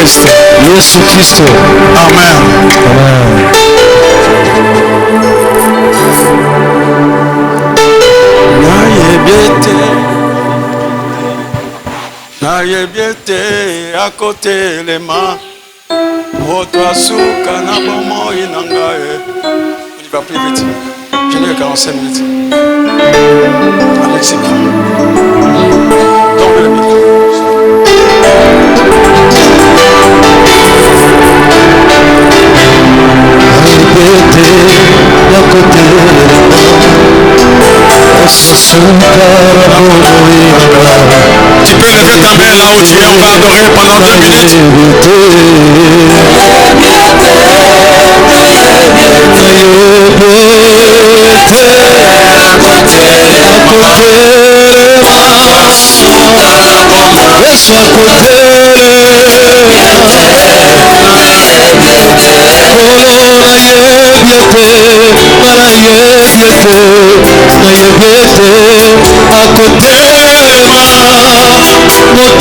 Yesu Kristo. Amen. Nayebiete à côté les mains. Votre souka na bomo inangae. Il va plus vite. Je n'ai 45 minutes. Alexis, tombe le micro. À côté tu peux lever ta main là où tu es, on va adorer pendant 2 minutes.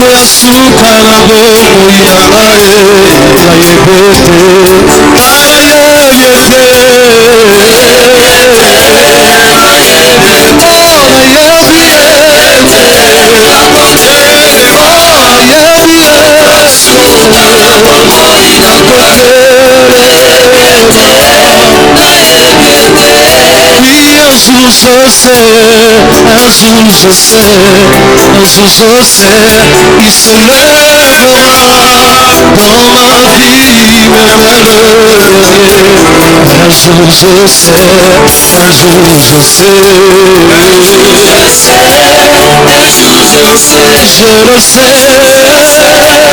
Je sais, il se lèvera dans ma vie, un jour je sais, je le sais, il se lèvera,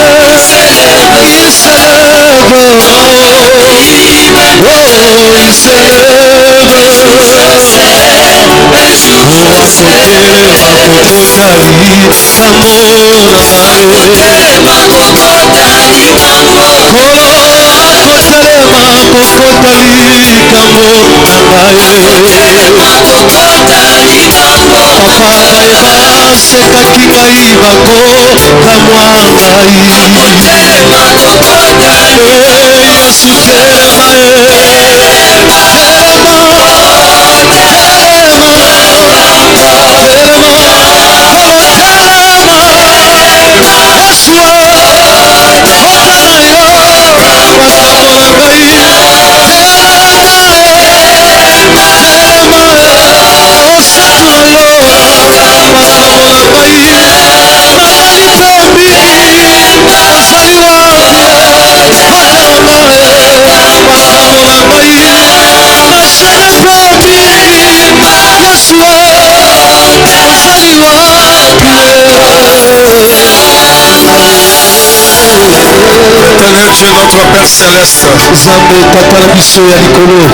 Dieu notre Père Céleste,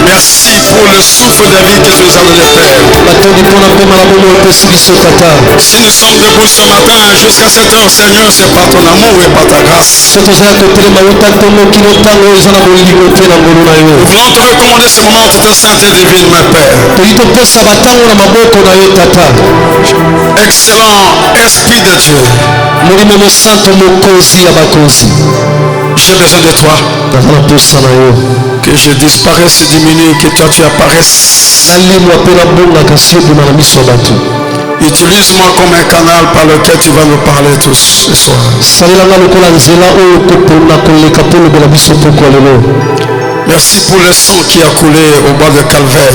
merci pour le souffle de vie que tu nous as donné, Père. Si nous sommes debout ce matin jusqu'à cette heure, Seigneur, c'est par ton amour et par ta grâce. Nous voulons te recommander ce moment de ta sainte et divine main, Père. Excellent Esprit de Dieu, j'ai besoin de toi. Que je disparaisse, diminue, que toi tu apparaisses. Utilise-moi comme un canal par lequel tu vas nous parler tous ce soir. Merci pour le sang qui a coulé au bas de Calvaire.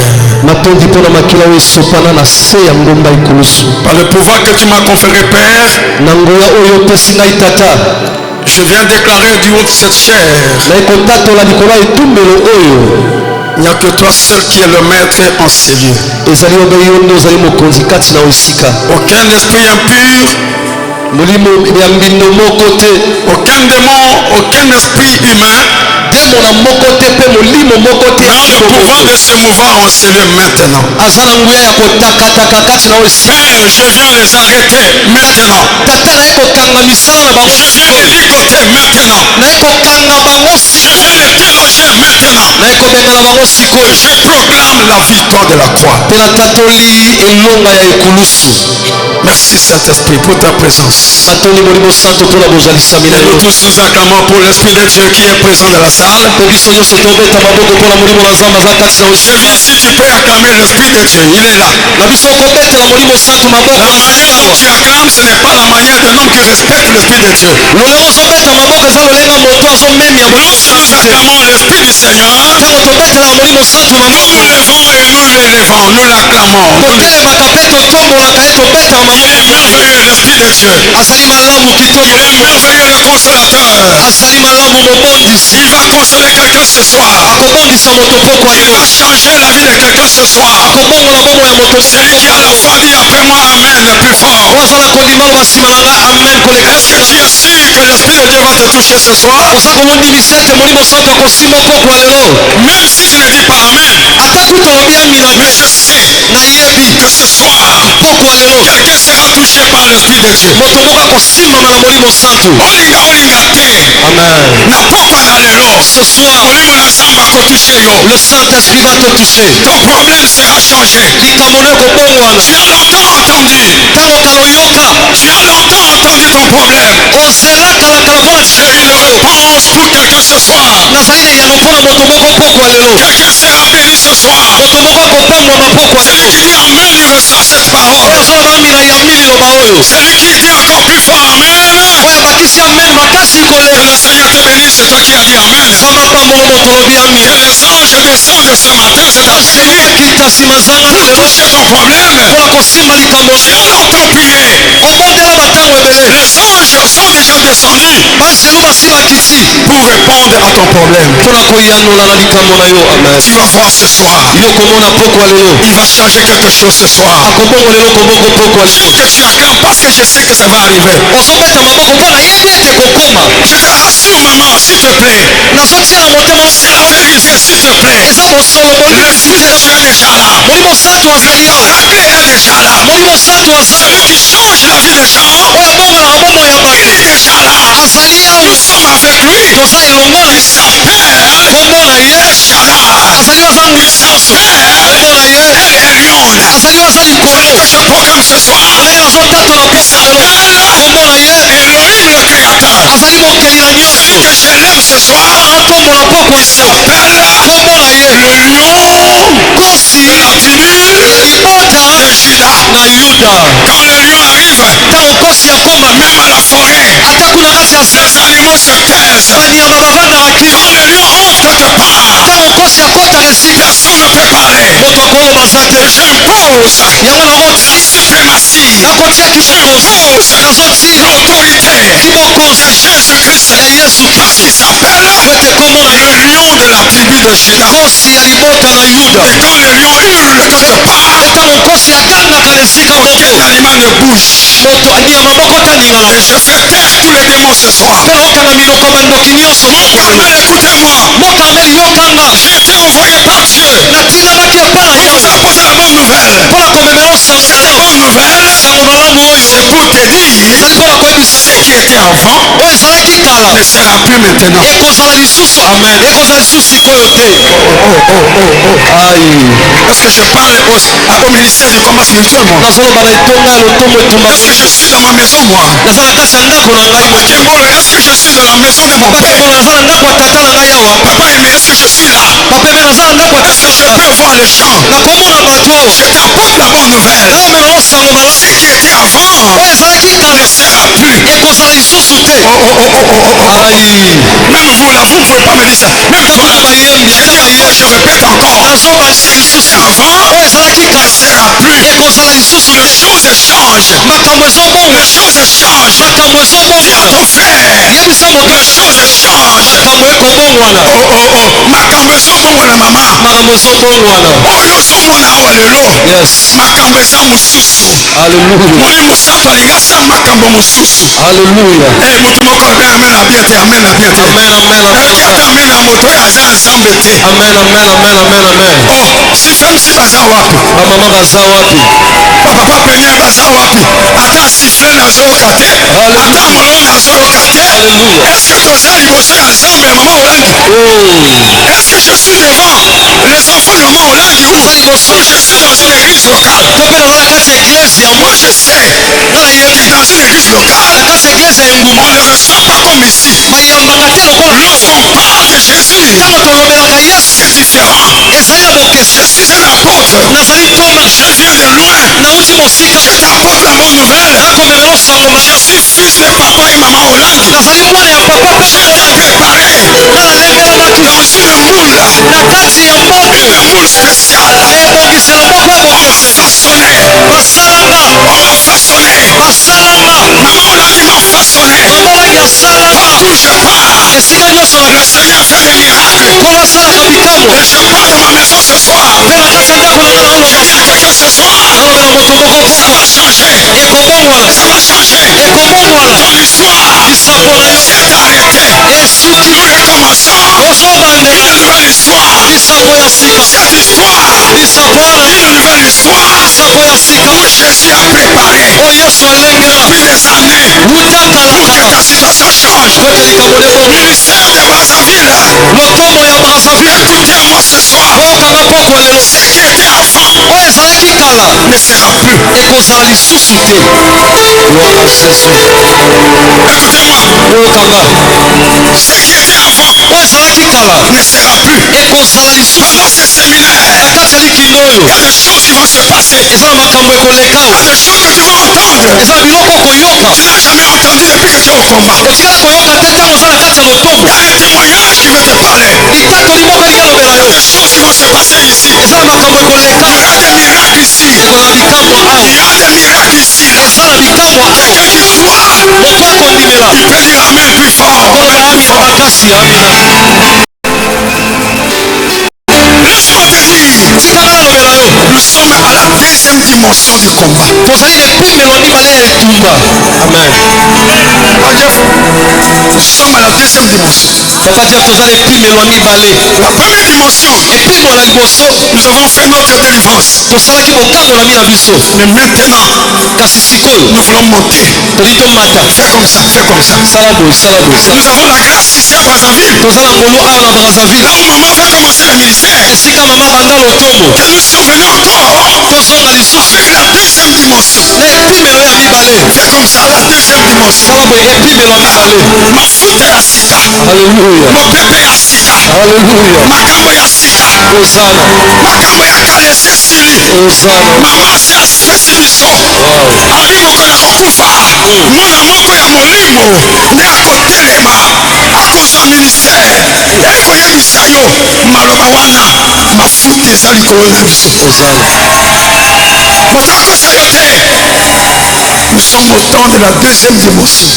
Par le pouvoir que tu m'as conféré, Père, je viens déclarer du haut de cette chair, il n'y a que toi seul qui es le maître en ces lieux. Aucun esprit impur, aucun démon, aucun esprit humain n'a le pouvoir de se mouvoir en ces lieux maintenant. Père, je viens les arrêter maintenant. Je viens les ligoter maintenant. Je viens les déloger maintenant. maintenant. na ekomemela bango sikoyo. Je proclame la victoire de la croix. mpe natatoli elonga ya ekulusu. Merci Saint-Esprit pour ta présence. natoli molimo santo mpona bozalisami na Et yo. nous tous nous acclamons pour l'Esprit de Dieu qui est présent dans la salle. mpe biso nyonso tobeta maboko mpona molimo na nzambe aza kati na J'ai vu si tu peux acclamer l'Esprit de Dieu. Il est là. na biso okobetela molimo santo maboko La na nzambe manière dont awa. tu acclames, ce n'est pas la manière d'un homme qui respecte l'Esprit de Dieu. lolenge ozobeta maboko eza lolenga moto azomemia molimo Lorsque nous santo te. acclamons l'Esprit du Seigneur, ntango tobetela molimo santo nous maboko nous levons et nous l'élevons, nous l'acclamons. totelemaka mpe totombolaka ye tobetela Il maboko. est merveilleux l'Esprit de Dieu. azali malamu kitoko. Il est merveilleux le consolateur. azali malamu mobondisi. Il va consoler quelqu'un ce soir. akobondisa moto pokwa Il lelo. va changer la vie de quelqu'un ce soir. akobongola bomoi ya moto Celui qui a la foi dit après moi Amen le plus fort. ozala kondima oyo nsima na ngai amen koleka. Est-ce que tu es sûr que l'Esprit de Dieu va te toucher ce soir? oza komondimisa ete molimo santo akosimba pokwa lelo. Même si tu ne dis pas Amen, ata kuta olobi amina mais te. je sais nayebi que ce soir, pokwa lelo quelqu'un sera touché par l'Esprit de Dieu. moto moko akosimbama na molimo santo. Olinga olinga te. amen. Na pokwa ya lelo. ce soir Molimo na Nzambe akotouche yo. le Saint-Esprit va te toucher. Ton problème sera changé. likambo no ekobongwana. Tu as longtemps entendu. ntango kala oyoka Tu as longtemps entendu ton problème. ozela kalakala mpona J'ai une réponse pour quelqu'un ce soir. nazali na yano mpona moto moko pokwa lelo. Quelqu'un sera béni ce soir. moto moko akopambwama pokwa Celui lelo. qui dit Amen, il ressent cette parole. oyo azoloba amina yambi liloba oyo. Celui qui dit encore plus fort Amen. oyo abakisi amen makasi Que koleka. le Seigneur te bénisse, c'est toi qui as dit Amen. nzambe apambola moto olobi Que amina. les anges descendent ce matin, cet anzelu après-midi, ekita nsima zanga na pour lelo toucher ton problème. mpona kosimba likambo Tu na as yo. longtemps prié. obondela batango ebele. Les anges sont déjà descendus banzelu basi bakiti pour répondre à ton problème. mpona koyanola na likambo na yo. amen. Tu vas voir ce soir. yo komona pokwa lelo. Il va changer quelque chose ce soir. akobongo lelo kobongo pokwa Dieu lelo. que tu acclames parce que je sais que ça va arriver. ozobeta maboko mpo nayebi ete kokoma. Je te rassure maman, s'il te plaît. nazotiela motema C'est la vérité, s'il te plaît. eza bosolo. L'Esprit de Dieu est déjà là. molimo santo azali La awa. clé est déjà là. molimo santo aza Celui qui change la vie des gens oyo abongolaka bomoi ya bato est déjà là. azali awa. Nous sommes avec lui. toza elongo na Il ye. s'appelle kombo na ye Shaddai. azali aza Il kombo s'appelle na ye El Elyon. azali aza C'est likolo. ce que je proclame ce soir. ndenge nazotatola Il pokwa lelo. s'appelle kombo na ye Elohim le Créateur. azali mokeli na nyonso. Celui que j'élève ce soir. nakombola pokwa Il lelo. s'appelle kombo na ye le lion kosi de la tribu libota de Judas. na yuda. Quand le lion arrive, ntango kosi akoma même à la forêt, ata kuna kati ya ces zamba animaux se taisent. banyama bavandaka Quand kimia. le lion entre quelque part, ntango kosi akotaka esika personne ne peut parler. moto akoloba aza te. J'impose yango la nakoti suprématie. nakotia kibokonzi. J'impose nazoti l'autorité kibokonzi de Jésus-Christ. ya yesu Parce kristo qu'il s'appelle po ete kombo na le ye lion de la tribu de Judas. kosi ya libota na yuda. Et quand le lion hurle quelque part, ntango kosi agangaka na esika moko aucun animal ne bouge. moto anyama moko taningana. Et je fais taire tous les démons ce soir. mpe naokanga minoko bandoki nyonso. Mon Carmel, écoutez-moi. mokarmeli yokanga. J'ai été envoyé par Dieu natindamaki epa na pour vous yawe apporter la bonne nouvelle. mpona komemela osango Cette malamu. bonne nouvelle, sango malamu oyo c'est pour te dire ezali mpona koyebisa ce qui était avant oyo ezalaki kala ne sera plus maintenant. ekozala lisusu. Amen. ekozala lisusu sikoyo te. Est-ce que je parle au ministère du combat spirituel, moi? nazoloba na etonga ya lotombo etumba. Est-ce que je suis dans ma maison, moi? naza na kati ya ndako na ngai. Papa Kembolo, est-ce que je suis dans la maison de mon papa père? kembo naza na ndako ya tata na ngai awa. Papa aimé, est-ce que je suis là? papa eme naza na ndako ya Est-ce que je tata. peux voir les gens? nakomona bato awa. Je t'apporte la bonne nouvelle. naomema osango Ce malamu qui était avant oyo ezalaki ne kala sera plus. ekozala lisusu te. Même vous là, vous ne pouvez pas me dire ça. Même toi là, je répète encore. nazobalisa Ce qui lisusu était avant oyo ezalaki ne kala sera plus. ekozala lisusu Les te. choses changent. makambo ezobongwana. Les choses changent. makambo Dis à ezobongwana. ton frère. yebisa Les mokili choses changent. makambo ekobongwana. Makambo ezobongwana mama. makambo ezobongwana. Oyo ozomona awa lelo. yes Makambo eza mosusu. haleluya Molimo santo alingi asala makambo mosusu. haleluya Moto moko alobi amen na bien te, amen na bien te. amen amen amen Qui abe amen na moto oyo aza nzambe te. amen amen amen amen amen. Sifemsi baza wapi? bamama baza wapi? Papa premier baza wapi? Ata sifle nazoyoka te. Ata molongo nazoyoka te. Alléluia. Est-ce que toza liboso ya nzambe mama olandi Est-ce que je suis devant les enfants de mon Hollande ou je suis dans une église locale? Moi je sais, dans une église locale, on ne me sent pas comme ici. Lorsqu'on parle de Jésus, c'est différent. Je suis un apôtre. Je viens de loin. Je t'apporte la bonne nouvelle. Je suis fils de papa et maman Hollande. Je t'ai préparé dans une moule spéciale. On m'a façonné. Maman Hollande m'a façonné. Partout je pars, le Seigneur fait des miracles. Et je pars dans ma maison ce soir. Quelqu'un dit que ce soir, ça va changer. Ça va changer. Ton histoire est arrêtée. Nous recommençons une nouvelle histoire. Cette histoire, une nouvelle histoire où Jésus a préparé depuis des années pour que ta situation change. Ministère de Brazzaville, écoutez-moi ce soir. Ce qui était avant ne sera plus. Écoutez-moi. Ce qui était avant ne sera plus. Pendant ce séminaire, il y a des choses qui vont se passer. Il y a des choses que tu vas entendre. Tu n'as jamais entendu depuis que tu es au combat. Il y a un témoignage qui va te parler. Il y a des choses qui vont se passer ici. Il y aura des miracles ici. Il y a des miracles ici. Quelqu'un qui va voir. Il peut dire Amen plus fort. Laisse-moi te dire, nous sommes à la deuxième dimension du combat. Amen. Nous sommes à la deuxième dimension. La première dimension, nous avons fait notre délivrance. Mais maintenant, nous voulons monter. Fais comme ça, fais comme ça. Nous avons la grâce ici à Brazzaville. Là où maman va commencer le ministère. Et nous sommes venus encore. La deuxième dimension. Fais comme ça, la deuxième dimension. Mafuta ya sika. Mopepe ya sika. Makambo ya sika. Makambo ya kale esili. Mamasi asepesi biso. Abi mokolo kokufa. Mwana moko ya molimo nde akotelema akozwa ministere ekoyebisa yo maloba wana mafuta eza likolo na biso. Moto akosa yo te. Nous sommes au temps de la deuxième dimension.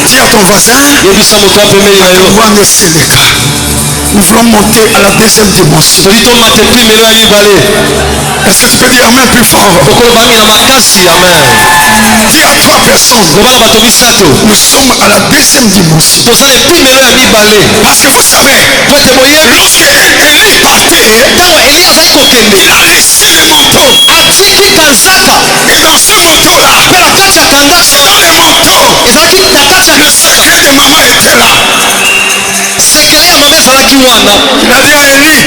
Dis à ton voisin, nous voulons monter à la deuxième dimension. Est-ce que tu peux dire Amen plus fort? Dis à trois personnes, nous sommes à la deuxième dimension. Parce que vous savez, lorsque Élie partait, il a laissé le manteau. Et dans ce manteau-là, c'est dans le manteau, le secret de maman était là. Il a dit à Élie,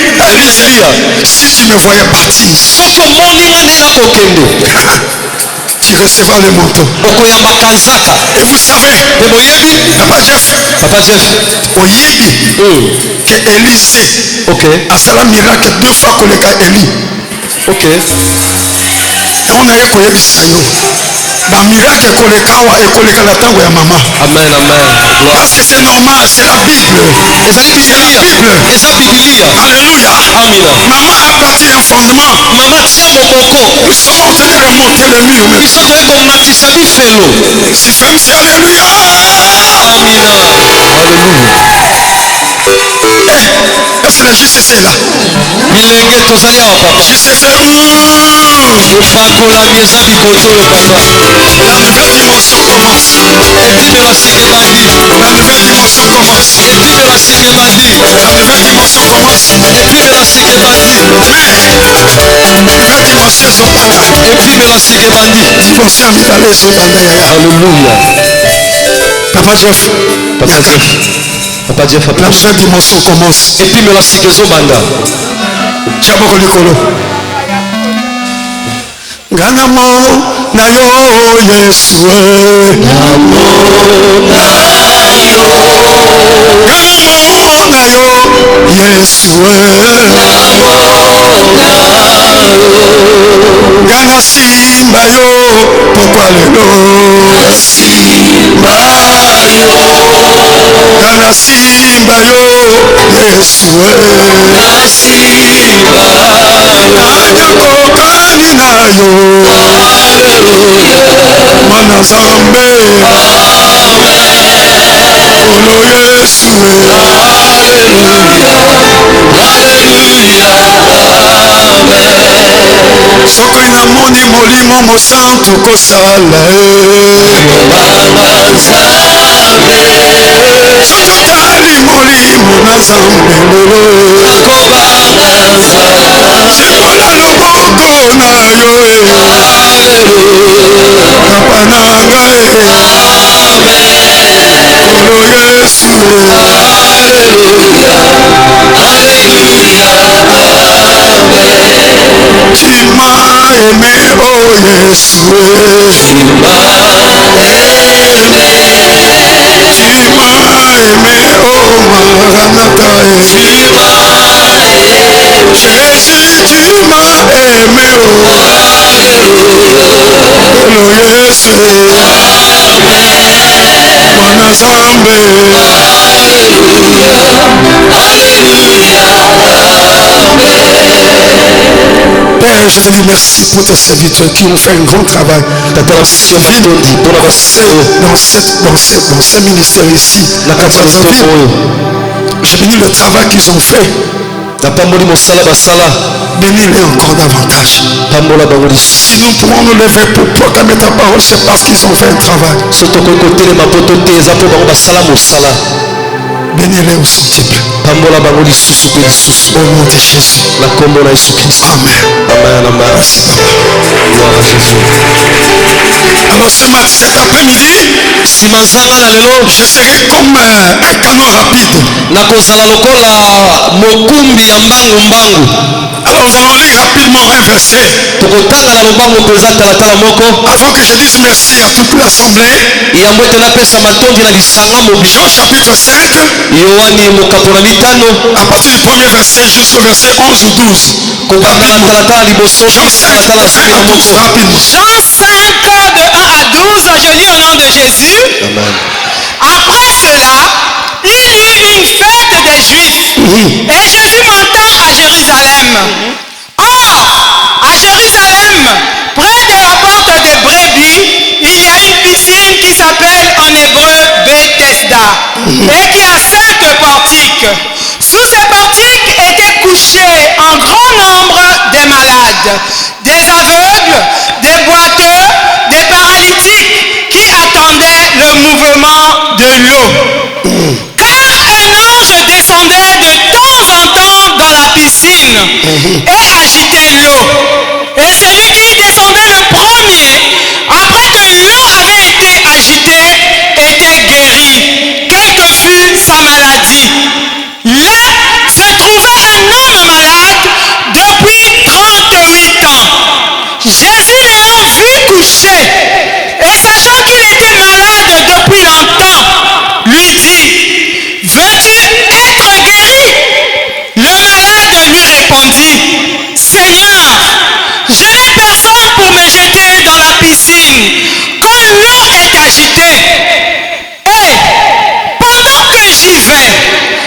si tu me voyais partir, tu recevras le manteau. Et vous savez, Papa Jeff, Oyebi, que Élie sait, Azala miracle 2 fois que le cas Élie. On a koyebisa yo ba miracle ekoleka wa ekoleka na tango ya mama. Amen, amen. Parce que c'est normal, c'est la Bible. C'est la Bible. Alléluia. Amen. Maman a bâti un fondement. Nous sommes en train de remonter le mur maintenant. Si femme c'est alléluia. Amen. Alléluia. Est-ce que la JCC est là? JCC. La nouvelle dimension commence. La nouvelle dimension commence. La nouvelle dimension commence. Nouvelle dimension ezobanda. Dimension ya mibale ezobanda yaya. Alléluia. Papa Jeff. Papa Jeff a La deuxième dimension commence. Et puis me la sikezo banda. Tiaboko likolo. Ganamo na yo Yesu. Ganamo na yo Yesu. Gana simba yo pourquoi lelo. Simba yo. Gana simba yo Yesu. Gana simba yo. Kokani na yo. Mwana Nzambe. Olo Yesu. Soki na moni molimo mosantu kosala sokotali molimo na Nzambe lelo sikola loboko na yo papa na ngai olo Yesu tu m'as aimé, oh Yesu. Tu m'as aimé, oh Maranatha. Jésus, tu m'as aimé, oh Yesu. Mwana Nzambe. Père, je te dis merci pour tes serviteurs qui ont fait un grand travail dans ce ministère ici. Je bénis le travail qu'ils ont fait. Bénis-les encore davantage. Si nous pouvons nous lever pour proclamer ta parole, c'est parce qu'ils ont fait un travail. Bénis-les au centuple. Au nom de Jésus. Amen. Amen. Merci Papa. Alors cet après-midi, je serai comme un canon rapide. Alors nous allons lire rapidement un verset. Avant que je dise merci à toute l'assemblée. Jean chapitre 5. À partir du premier verset jusqu'au verset 11 ou 12. Jean 5 de 1 à 12 rapidement. Jean 5 de 1 à 12, je lis au nom de Jésus. Amen. Après cela, il y eut une fête des Juifs et Jésus monta à Jérusalem. Or, à Jérusalem, près de la porte des brebis, il y a une piscine qui s'appelle en hébreu Bethesda et qui a 5 portiques. Sous ces portiques étaient couchés en grand nombre des malades, des aveugles, des boiteux, des paralytiques qui attendaient le mouvement de l'eau. Car un ange descendait de temps en temps dans la piscine et agitait l'eau. Et celui qui descendait le premier, après que l'eau avait été agitée, était guéri, quelle que fût sa maladie. Là se trouvait un homme malade depuis 38 ans. Jésus l'ayant vu couché et sachant qu'il était malade depuis longtemps, lui dit: veux-tu être guéri? Le malade lui répondit: Seigneur, je n'ai personne pour me jeter dans la piscine quand l'eau est agitée. Et pendant que j'y vais,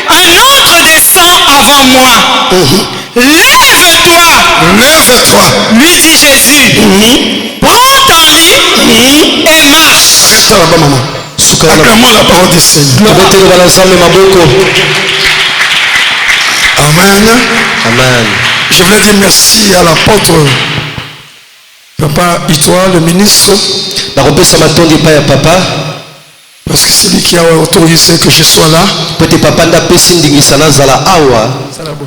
un autre descend avant moi. Lève-toi, lui dit Jésus. Prends ton lit et marche. Arrête là-bas, maman. Acclamons la parole du Seigneur. Amen. Amen. Je voulais dire merci à l'apôtre Papa Itoa, le ministre. Parce que c'est lui qui a autorisé que je sois là.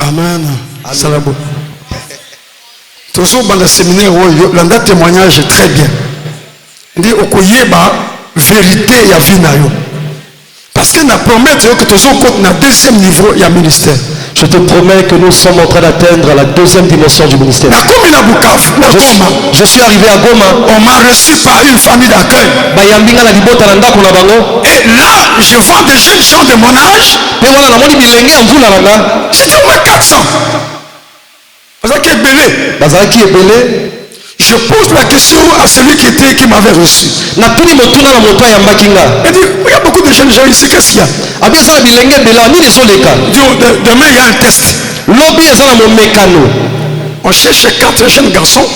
Amen. Salabo. Toujours dans le séminaire, l'anda témoignage est très bien. Dit okoyeba vérité ya vie na yo. Parce qu'il a promis que tu es au deuxième niveau, il y a ministère. Je te promets que nous sommes en train d'atteindre la deuxième dimension du ministère. Je suis arrivé à Goma. On m'a reçu par une famille d'accueil. Et là, je vois des jeunes gens de mon âge. J'étais au moins 400. Je pose la question à celui qui m'avait reçu. Il dit, il y a beaucoup de jeunes gens ici, qu'est-ce qu'il y a? Demain, il y a un test. On cherche 4 jeunes garçons.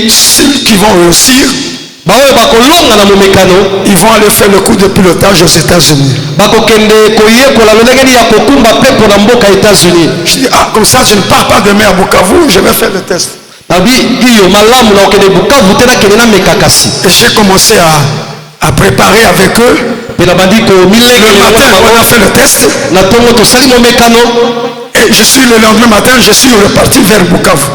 Ceux qui vont réussir, ils vont aller faire le cours de pilotage aux États-Unis. Je dis, ah, comme ça, je ne pars pas demain à Bukavu, je vais faire le test. Et j'ai commencé à préparer avec eux. Le matin, on a fait le test. Et je suis le lendemain matin, je suis reparti vers Bukavu.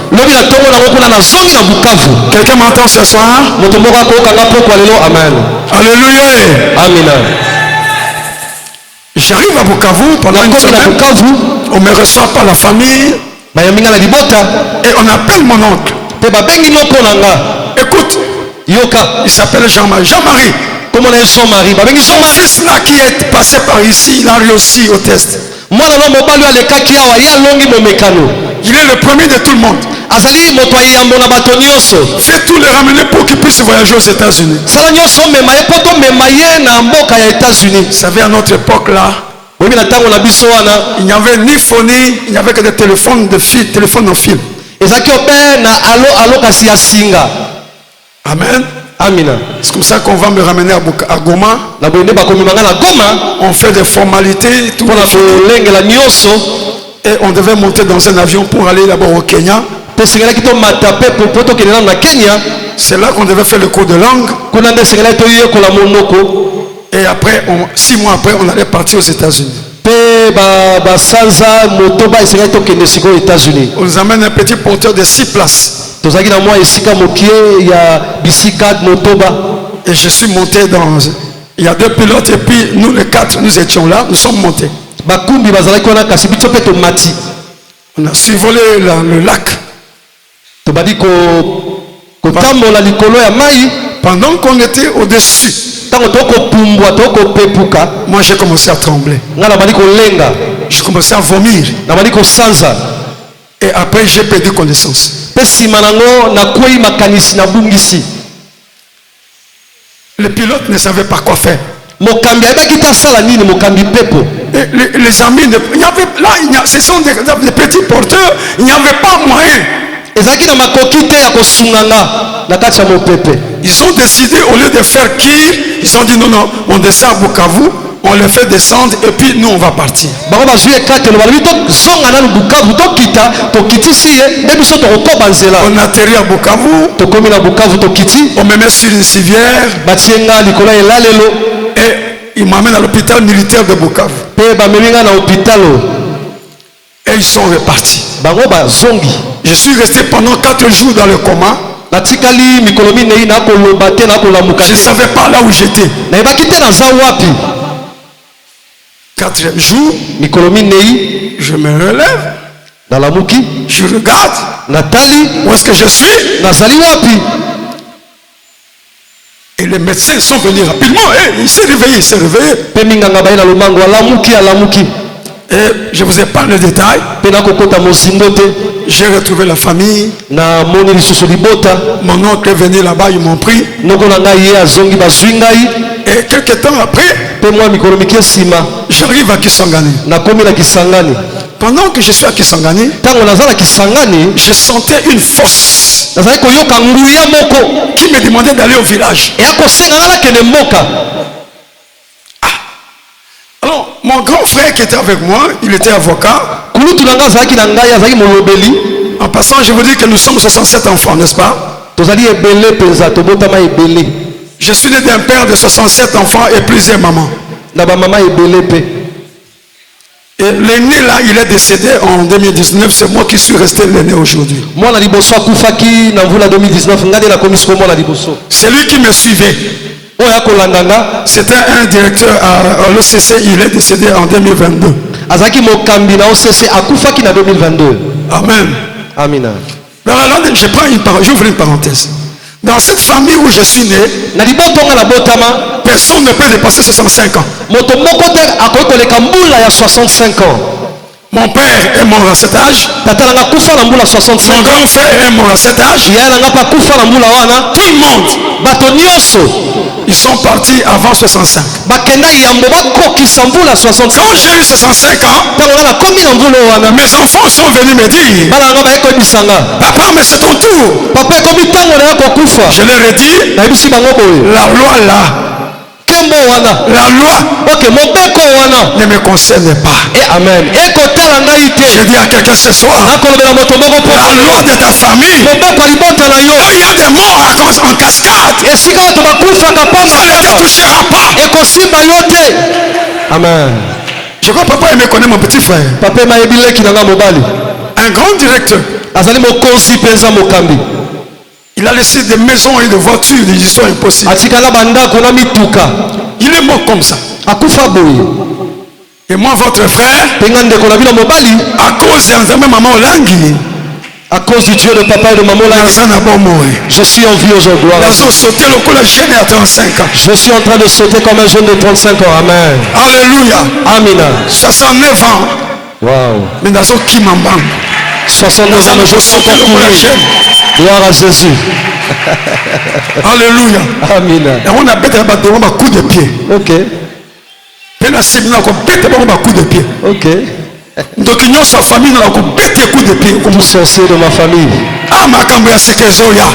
Quelqu'un m'entend ce soir? Alléluia. Amen. J'arrive à Bukavu pendant une semaine. On me reçoit par la famille. Et on appelle mon oncle. Écoute, il s'appelle Jean-Marie. Jean-Marie. Son fils là qui est passé par ici, il a réussi au test. Il est le premier de tout le monde. Fais tout le ramener pour qu'il puisse voyager aux États-Unis. Vous savez, à notre époque là, il n'y avait ni phonie, il n'y avait que des téléphones de fil, téléphones en fil. Amen. C'est comme ça qu'on va me ramener à Goma. On fait des formalités, tout. Et on devait monter dans un avion pour aller d'abord au Kenya. C'est là qu'on devait faire le cours de langue. Et après, 6 mois après, on allait partir aux États-Unis. On nous amène un petit porteur de 6 places. Et je suis monté dans... Il y a 2 pilotes et puis nous les 4, nous étions là, nous sommes montés. On a survolé le lac. Pendant qu'on était au-dessus, moi j'ai commencé à trembler. J'ai commencé à vomir. Et après j'ai perdu connaissance. Le pilote ne savait pas quoi faire. Et les amis, il y avait, là, ce sont des petits porteurs, il n'y avait pas moyen. Ils ont décidé, au lieu de faire Kir, ils ont dit non, on descend à Bukavu, on les fait descendre et puis nous on va partir. On atterrit à Bukavu, on me met sur une civière et ils m'amènent à l'hôpital militaire de Bukavu. Et ils sont repartis. Je suis resté pendant 4 jours dans le coma. Je ne savais pas là où j'étais. 4e jour, je me relève. Je regarde. Où est-ce que je suis? Et les médecins sont venus rapidement. Il s'est réveillé, Et je vous épargne le détail. J'ai retrouvé la famille. Mon oncle est venu là-bas, ils m'ont pris. Et quelques temps après, j'arrive à Kisangani. Pendant que je suis à Kisangani, je sentais une force qui me demandait d'aller au village. Alors, mon grand frère qui était avec moi, il était avocat. En passant, je vous dis que nous sommes 67 enfants, n'est-ce pas? Je suis né d'un père de 67 enfants et plusieurs mamans. Et l'aîné là, il est décédé en 2019. C'est moi qui suis resté l'aîné aujourd'hui. C'est lui qui me suivait. C'était un directeur à l'OCC, il est décédé en 2022. Azaki mokambi na OCC akufaki na 2022. Amen. Amina. Dans la langue, j'ouvre une parenthèse. Dans cette famille où je suis né, personne ne peut dépasser 65 ans. Mon père est mort à cet âge. Mon grand frère est mort à cet âge. Tout le monde, ils sont partis avant 65. Quand j'ai eu 65 ans, mes enfants sont venus me dire, papa, mais c'est ton tour. Je leur ai dit, la loi là, la loi ne me concerne pas. Amen. Je dis à quelqu'un ce soir, la loi de ta famille, quand il y a des morts en cascade, ça ne te touchera pas. Amen. Je crois que papa me connaît, mon petit frère. Un grand directeur. Il a laissé des maisons et des voitures, des histoires impossibles. Il est mort comme ça. Et moi, votre frère, à cause de maman Olangi, à cause du Dieu de papa et de maman Olangi, je suis en vie aujourd'hui. Je suis en train de sauter comme un jeune de 35 ans. Amen. Alléluia. Amen. 69 ans. Wow. Mais dans 69 ans, mais je suis encore couru. Gloire à Jésus. Alléluia. Amen. Et on a bêté un coup de pied. Ok. Ok. Donc il y a sa famille dans la coup de pied. Tout sorcier de ma famille. Ah ma cambre c'est que zoya.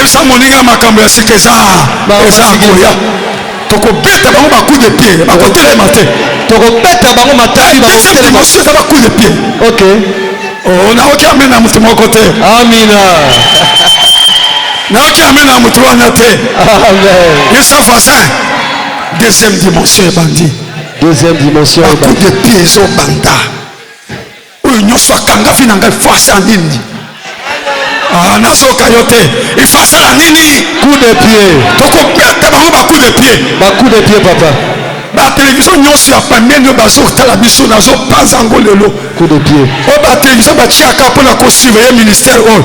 Il ça mon nigga ma cambre c'est que ça. Ça goya. Toko bête ba coup de pied. Ba côté le matin. Toko bête ba matin ba côté le matin. Ça va coup de pied. Ok. Oh na oki amena mutu mo côté. Amina. Na oki amena mutu wana te. Amen. Et ça voisin. Deuxième dimension bandit. Deuxième dimension bandit. Coup de pied au banda. Oyo nyoso akanga fina ngai face à nini. Ah nazoka yote. Il face à la nini. Coup de pied. Toko bête ba coup de pied. Ba coup de pied papa. La télévision nyonso ya pamene bazo tala biso nazo pas angolelo coup de pied. O ba télévision ba chiaka pona ko suivre ministère o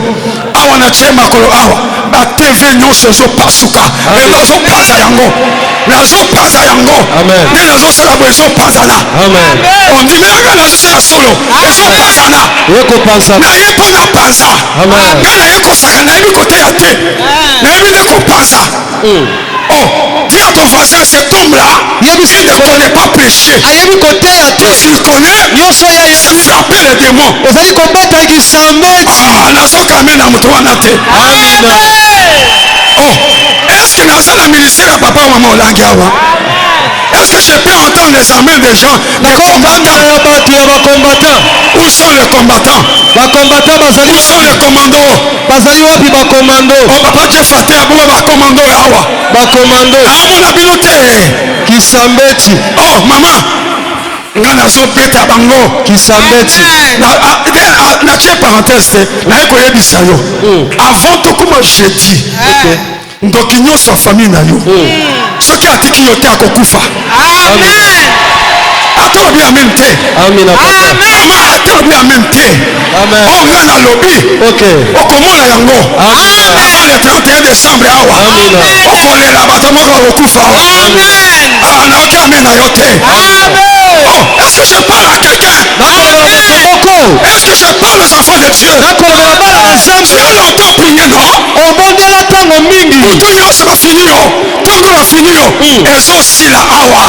awa na chema kolo awa ba TV nyonso zo pasuka e nazo pasa yango amen ne nazo sala bo zo pasana amen on dit mais nga nazo sala solo zo pasana yeko pansa na ye pona pansa amen nga na ye ko saka na ye côté ya te na ye ne ko pansa oh, dis à ton voisin, cet homme-là, il ne connaît pas péché. Tout ce qu'il connaît, c'est frapper les démons. Ah, oh, est-ce que dans le ministère à papa ou maman Olangiawa? Est-ce que je peux entendre les armées des gens, les combattants? Où sont les combattants? Où sont les commandos? Oh, papa Dieu faté à bout, commando yawa. Amona bilote. Oh, maman. Ngana zo beta bango. Na tie parenthèse, na ekoye bisayo. Avant tout comme jeudi. Donc il y a sa famille na yo. Ce qui a dit qu'il y a kokufa. Amen. Attends bien même te. Amen. Maman attends bien même te. Amen. On va dans lobby. OK. O komona yango. Amen. Avant le 31 décembre awa. Amen. O kolela batamo ko kokufa. Amen. Ah na OK amen na yo te. Amen. Oh, est-ce que je parle à quelqu'un? Est-ce que je parle aux enfants de Dieu? Tu as longtemps prié, non? Tout le monde va finir. Tout le monde va finir. Et ça aussi là, awa.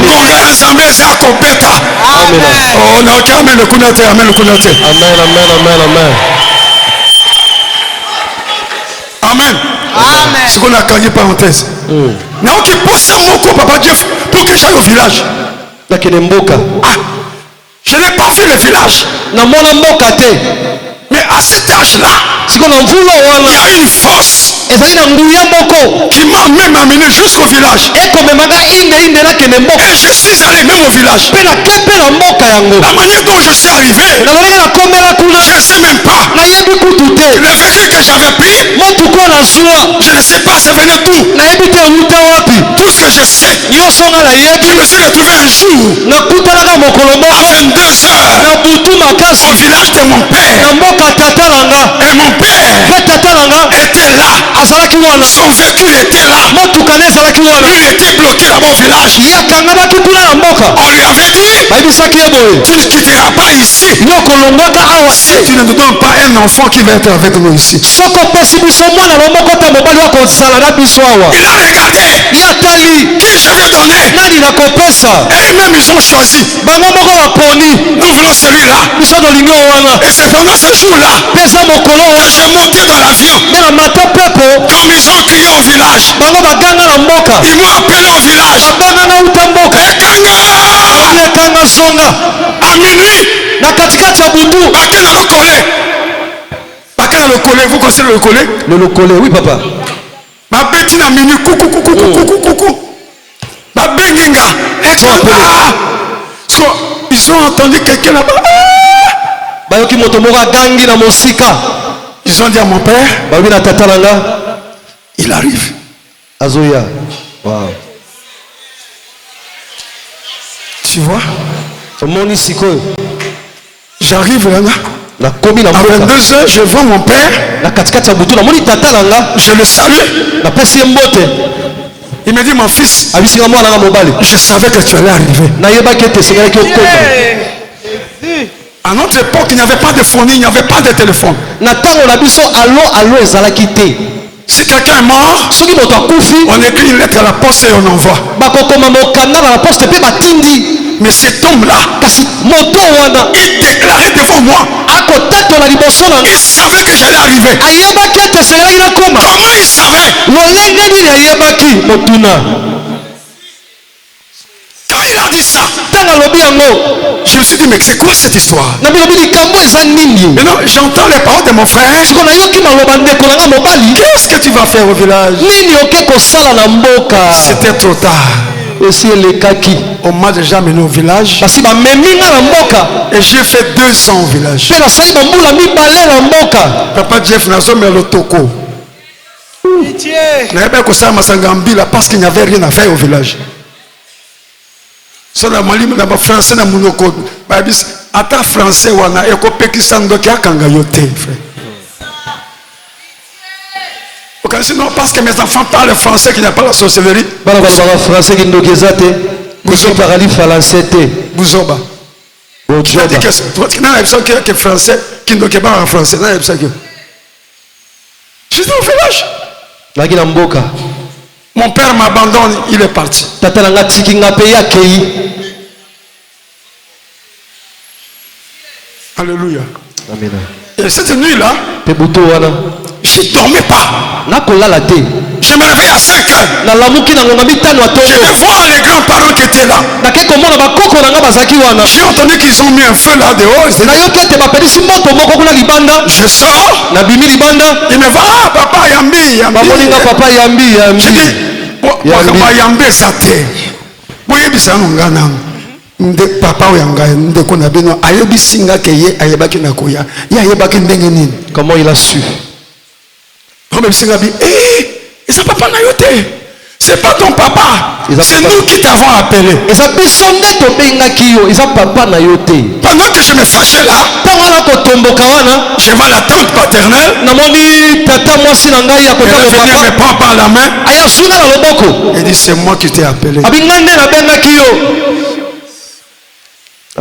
Donc là, les amis, c'est à compéta. Amen. Oh, non, amen le kunate, amen le kunate. Amen, amen, amen, amen. Amen. Amen. C'est qu'on a gagné parenthèse. Non, qui pousse mon coup, papa Dieu, pour que j'aille au village. Ah, je n'ai pas vu le village. Mais à cet âge-là, il y a une force ezali na nguya moko qui m'a même amené jusqu'au village. ekomemaka inde nakende mboka Et je suis allé même au village. mpe nake mpe na mboka yango La manière dont je suis arrivé, na lolenge nakomela kuna je ne sais même pas. nayebi kutu te Le véhicule que j'avais pris, motuko nazwa je ne sais pas ça venait d'où. nayebi te euta wapi Tout ce que je sais, nyonso nga je nayebi me suis retrouvé un jour nakutanaka mokolo à moko 22 heures na butu makasi au village de mon père. na mboka tata na nga Et mon père mpe tata na nga était là. azalaki wana Son véhicule était là. motuka na ezalaki wana Il était bloqué dans mon village. yakangamaki kuna na mboka On lui avait dit, bayebisaki ye boye tu ne quitteras pas ici. yo kolongwaka awa Si tu ne nous donnes pas un enfant qui va être avec nous ici. soko opesi biso mwana na moko te mobali wa kozala na biso awa Il a regardé yatali qui je vais donner. nani nakopesa Et même ils ont choisi. bango moko baponi Nous voulons celui-là. biso tolingi o wana Et c'est pendant ce jour-là mpe eza mokolo que wana je montais dans l'avion. nde na mata mpepo Comme ils ont crié au village, bango baganga na mboka ils m'ont appelé au village. babanga na uta mboka Ekanga ekanga songa à minuit. na katikati ya butu Bakena le collet. Bakena le collet. Vous connaissez le collet? le lokole oui papa Babeti na minuit. Coucou, coucou, coucou, coucou, coucou. Babenginga. Ekanga. So, ils ont entendu quelqu'un là-bas. bayoki moto moko agangi na mosika Ils ont dit à mon père, babi na tata na nga il arrive. azoya wow. Tu vois? omoni sikoyo J'arrive là. nakomi na À mboka 22 heures, je vois mon père. na katikati ya butu namoni tata na nga Je le salue. napesi ye mbote Il me dit, mon fils, abisinga mwana nga mobali je savais que tu allais arriver. nayebaki ete esengelaki okoma À notre époque, il n'y avait pas de phonie, il n'y avait pas de téléphone. na ntango na biso alo ezalaki te Si quelqu'un est mort, soki moto akufi on écrit une lettre à la poste et on envoie. bakokoma mokanda na poste mpe batindi Mais cet homme-là, kasi moto wana il déclarait devant moi. akotatola liboso na Il savait que j'allais arriver. ayebaki ete esengelaki nakoma Comment il savait? lolenge nini ayebaki motuna Quand il a dit ça, ntango alobi yango je me suis dit, mais c'est quoi cette histoire? na bilobi likambo eza nini Maintenant, j'entends les paroles de mon frère. siko nayoki maloba ndeko na nga mobali Qu'est-ce que tu vas faire au village? nini oke kosala na mboka C'était trop tard. esi elekaki On m'a déjà amené au village. basi bamemi nga na mboka Et j'ai fait 2 ans au village. mpe nasali bambula mibale na mboka Papa Jeff Nazomé le toko. N'avait pas ça Masangambila parce qu'il n'y avait rien à faire au village. Ça la mali na ba français na munoko. Ba bis ata français wana eko pekisa ndoki akanga yote frère. Ok, sinon parce que mes enfants parlent français qu'il n'y a pas la sorcellerie. bana balobaka français kindoki eza te bozopakali français te Buzoba. Tu as dit que non, il que français qui ne pas en français. Non, il que. J'étais au village. naki na mboka Mon père m'abandonne, il est parti. tata na nga tiki nga mpe ye akei Alléluia. amina Et cette nuit-là, mpe butu wana je ne dormais pas. nakolala te Je me réveillais à 5 heures. nalamuki na ngonga mitano ya Je tongo vais voir les grands-parents qui étaient là. nake komona bakoko na nga bazalaki wana J'ai entendu qu'ils ont mis un feu là dehors. nayoki ete bapelisi moto moko kuna libanda Je sors. nabimi libanda Il me va, ah, papa, Yambi, bamoni nga Yambi. papa yambi Je dis, Yambi. Yambi, ça t'est. boyebisa nonga nango nde papa oyo ngai ndeko na bino ayebisi nga ke ye ayebaki na koya ye ayebaki ndenge nini. Comment il a su? Ayebisi nga bi eza papa na yo te, c'est pas ton papa, c'est nous qui t'avons appelé. Eza biso nde tobengaki yo, eza papa na yo te. Pendant que je me fâchais là, ntango wana kotomboka wana je vois la tante paternelle, namoni tata mwasi na ngai ya elle kotala venait me papa prendre par la main, aya sunga na loboko elle dit c'est moi qui t'ai appelé. abi ngai nde nabengaki yo.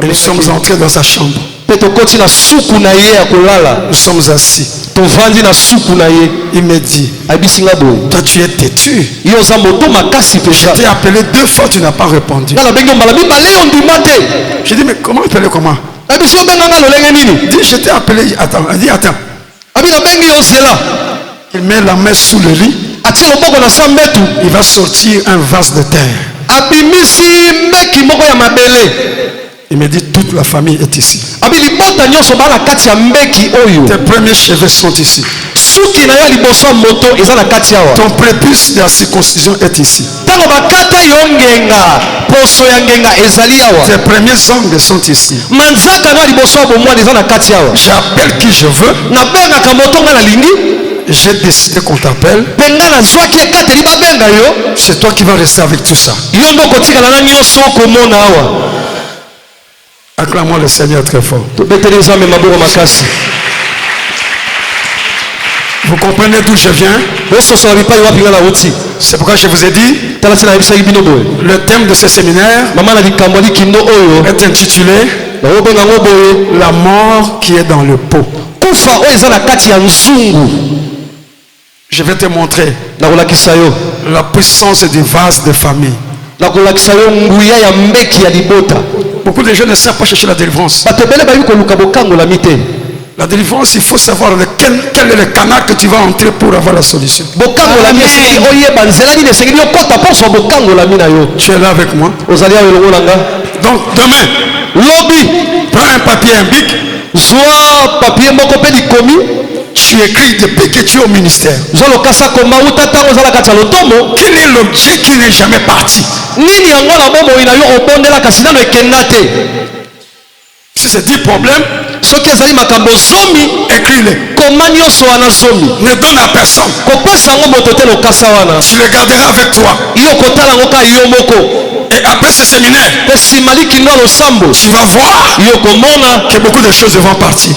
Et nous sommes entrés dans sa chambre. Mpe tokoti na suku na ye ya kolala, Nous sommes assis. tovandi na suku na ye. Il me dit, ayebisi nga boye, toi tu es têtu. yo oza moto makasi Je mpenza. t'ai appelé 2 fois, tu n'as pas répondu. nga nabengi yo mbala mibale yo ndima te. Je dis mais comment appeler comment? ayebisi yo benga nga lolenge nini? Il dit je t'ai appelé, attends, il dit attends. abi nabengi yo zela. Il met la main sous le lit, atie loboko na sa mbetu, il va sortir un vase de terre. abimisi meki moko ya mabele. Il me dit toute la famille est ici. abi libota nyonso baa na kati ya mbeki oyo. Tes premiers cheveux sont ici. suki na yo liboso moto eza na kati awa. Ton prépuce de la circoncision est ici. Tango bakata yo ngenga poso ya ngenga ezali awa. Tes premiers ongles sont ici. Manzaka na liboso bomwana eza na kati awa. J'appelle qui je veux. Na benga ka moto nga na lingi. J'ai décidé qu'on t'appelle. Benga na zwaki ekateli ba benga yo. C'est toi qui vas rester avec tout ça. Yo ndo kotikala na nyonso komona awa. Acclamons le Seigneur très fort. Beteleza me maboro makasi. Vous comprenez d'où je viens? C'est pourquoi je vous ai dit, le thème de ce séminaire est intitulé La mort qui est dans le pot. Je vais te montrer la puissance du vase de famille. Beaucoup de gens ne savent pas chercher la délivrance. La délivrance, il faut savoir quel est le canal que tu vas entrer pour avoir la solution. Tu es là avec moi. Donc demain, prends un papier, un bic. Tu écris depuis que tu es au ministère. Quel est l'objet qui n'est jamais parti? Si c'est 10 problèmes, écris-les. Ne donne à personne. Tu les garderas avec toi. Et après ce séminaire, tu vas voir que beaucoup de choses vont partir.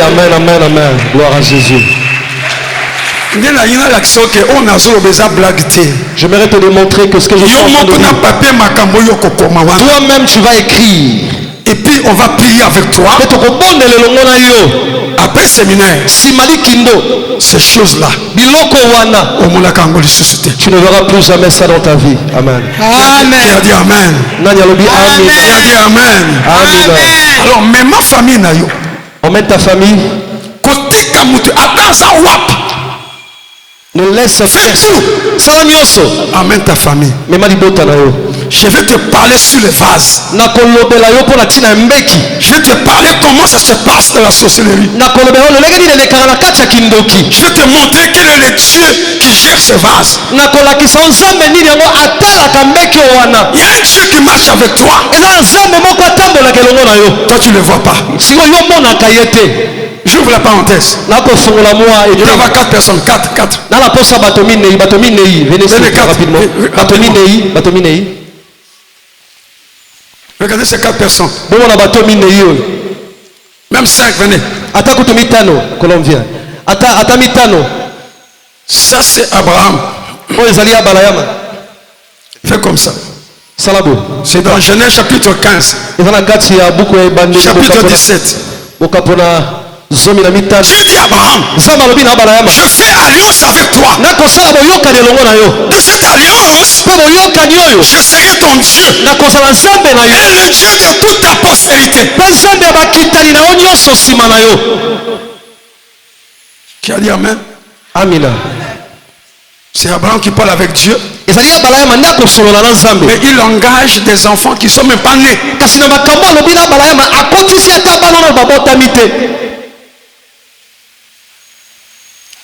Amen, amen, amen. Gloire à Jésus. J'aimerais te démontrer que ce que je suis en train de dire, toi-même tu vas écrire. Et puis on va prier avec toi. Après le séminaire, ces choses-là, tu ne verras plus jamais ça dans ta vie. Amen. Amen. Il a dit Amen. Il a dit Amen. Amen. Alors, mais ma famille, emmène ta famille. Ne laisse faire tout. Amène ta famille. Je vais te parler sur les vases. Je vais te parler comment ça se passe dans la sorcellerie. Je vais te montrer quel est le Dieu qui gère ces vases. Il y a un Dieu qui marche avec toi. Toi tu ne le vois pas. J'ouvre la parenthèse. Il y a 4 personnes. 4. Regardez ces 4 personnes. Même 5, venez. Ça c'est Abraham. Fais comme ça. C'est dans Genèse chapitre 15. Chapitre 17. Dieu dit à Abraham, je fais alliance avec toi. De cette alliance, je serai ton Dieu. Et le Dieu de toute ta postérité. Qui a dit Amen? Amen. C'est Abraham qui parle avec Dieu. Mais il engage des enfants qui ne sont même pas nés.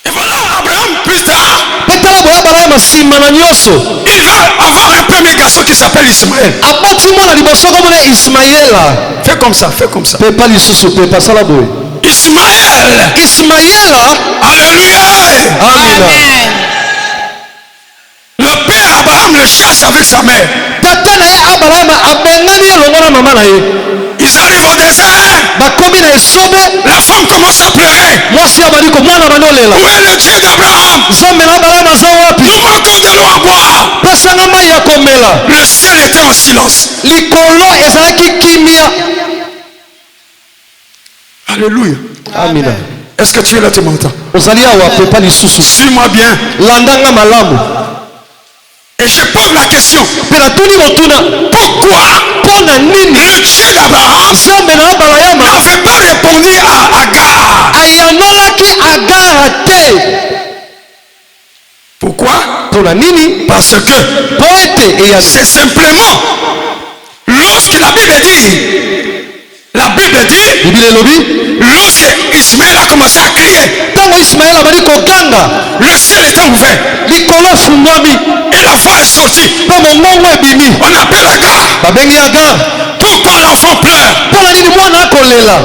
Et voilà, Abraham plus tard, il va avoir un premier garçon qui s'appelle Ismaël. Fais comme ça, fais comme ça. Ismaël. Alléluia. Amen. Le père Abraham le chasse avec sa mère. Ils arrivent au désert. La femme commence à pleurer. Où est le Dieu d'Abraham? Donne-moi encore de l'eau à boire. Le ciel était en silence. Alléluia. Amen. Est-ce que tu es là, tu m'entends? Suis-moi bien. Et je pose la question. Pourquoi le Dieu d'Abraham n'avait pas répondu à Agar? Pourquoi? Parce que c'est simplement lorsque la Bible dit lorsque Ismaël a commencé à crier. Ntango Ismaël abali koganga, Le ciel était ouvert. likolo efungwami, Et la voix est sortie. mpe mongongo ebimi. On appelle Agar. Babengi Agar. Pourquoi l'enfant pleure? Mpona nini mwana akolela?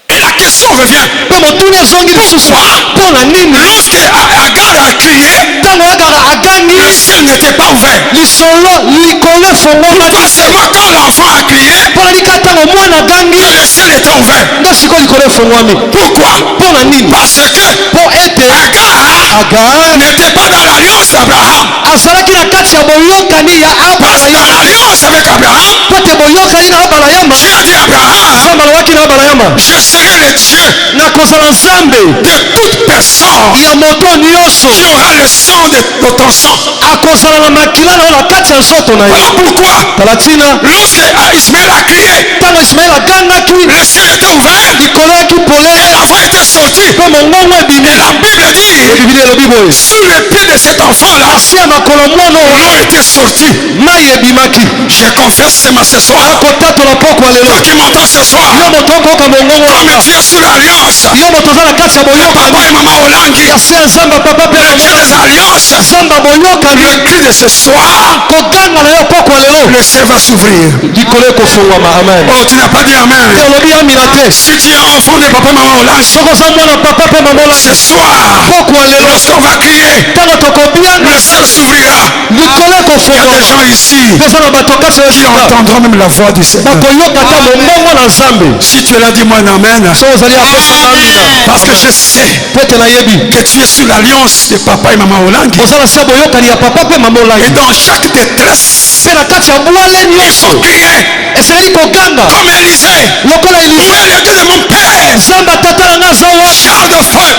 Et la question revient. Mpe motuni ezongi lisusu. Mpona nini? Lorsque Agar a crié, Ntango Agar agangi, le ciel n'était pas ouvert. likolo efungwamaki. Pourquoi seulement quand l'enfant a crié, Mpona nini kaka ntango mwana agangi, que le ciel était ouvert? nde sikoyo likolo efungwami? Pourquoi? Mpona nini? Parce que Mpo ete Agar n'était pas dans l'alliance d'Abraham. azalaki na kati ya boyokani ya Parce que dans Abraham. l'alliance avec Abraham, Po ete boyokani na Abrahama, Dieu a dit à Abraham, Nzambe alobaki na Abrahama, je serai le Dieu nakozala Nzambe de toute personne ya moto nyonso, qui aura le sang de ton sang. akozala na makila na yo na kati ya nzoto na ye. Voilà pourquoi, Tala ntina, lorsque Ismaël a crié, ntango Ismael agangaki, le ciel était ouvert likolo yaki et polele, la voix était sortie. mpe mongongo ebimi. Et la Bible dit, Biblia elobi boye, sous le pied de cet enfant-là, si ya makolo mwana oyo l'eau était sortie. mai ebimaki. Je confesse seulement ce soir, Nakotatola pokwa lelo, toi qui m'entends ce soir, yo moto okoyoka mongongo comme wana, tu es sous l'alliance, yo moto oza na kati ya boyokani papa et maman Olangi, ya se ya Nzambe papa mpe le Dieu mama, des alliances, Nzambe boyokani, le cri de ce soir, koganga na yo pokwa lelo, le ciel va s'ouvrir. likolo ekofungwama. Amen. Oh, tu n'as pas dit Amen. Te olobi amina te. Si tu es enfant de papa et maman Olangi, Soko oza mwana papa mpe mama olangi, ce soir, pokwa lelo, lorsqu'on va crier, ntango tokobianga, le ciel s'ouvrira. likolo Il y a des ekofungwama. gens ici Pesa na bato kati ya qui esika entendront même la voix du Seigneur. bakoyoka ata mongongo na Nzambe. Si tu es là, dis-moi un Amen. So ozali apesanga amina. Parce que je sais Po ete nayebi que tu es sous l'alliance de papa et maman Olangi. oza na se ya boyokani ya papa mpe mama Et olangi, dans chaque détresse, mpe na kati ya bwale ils nyonso ont crié esengeli koganga comme Élisée. lokola Où Elise. est le Dieu de mon père? Nzambe atata na nga aza wapi? Char de feu.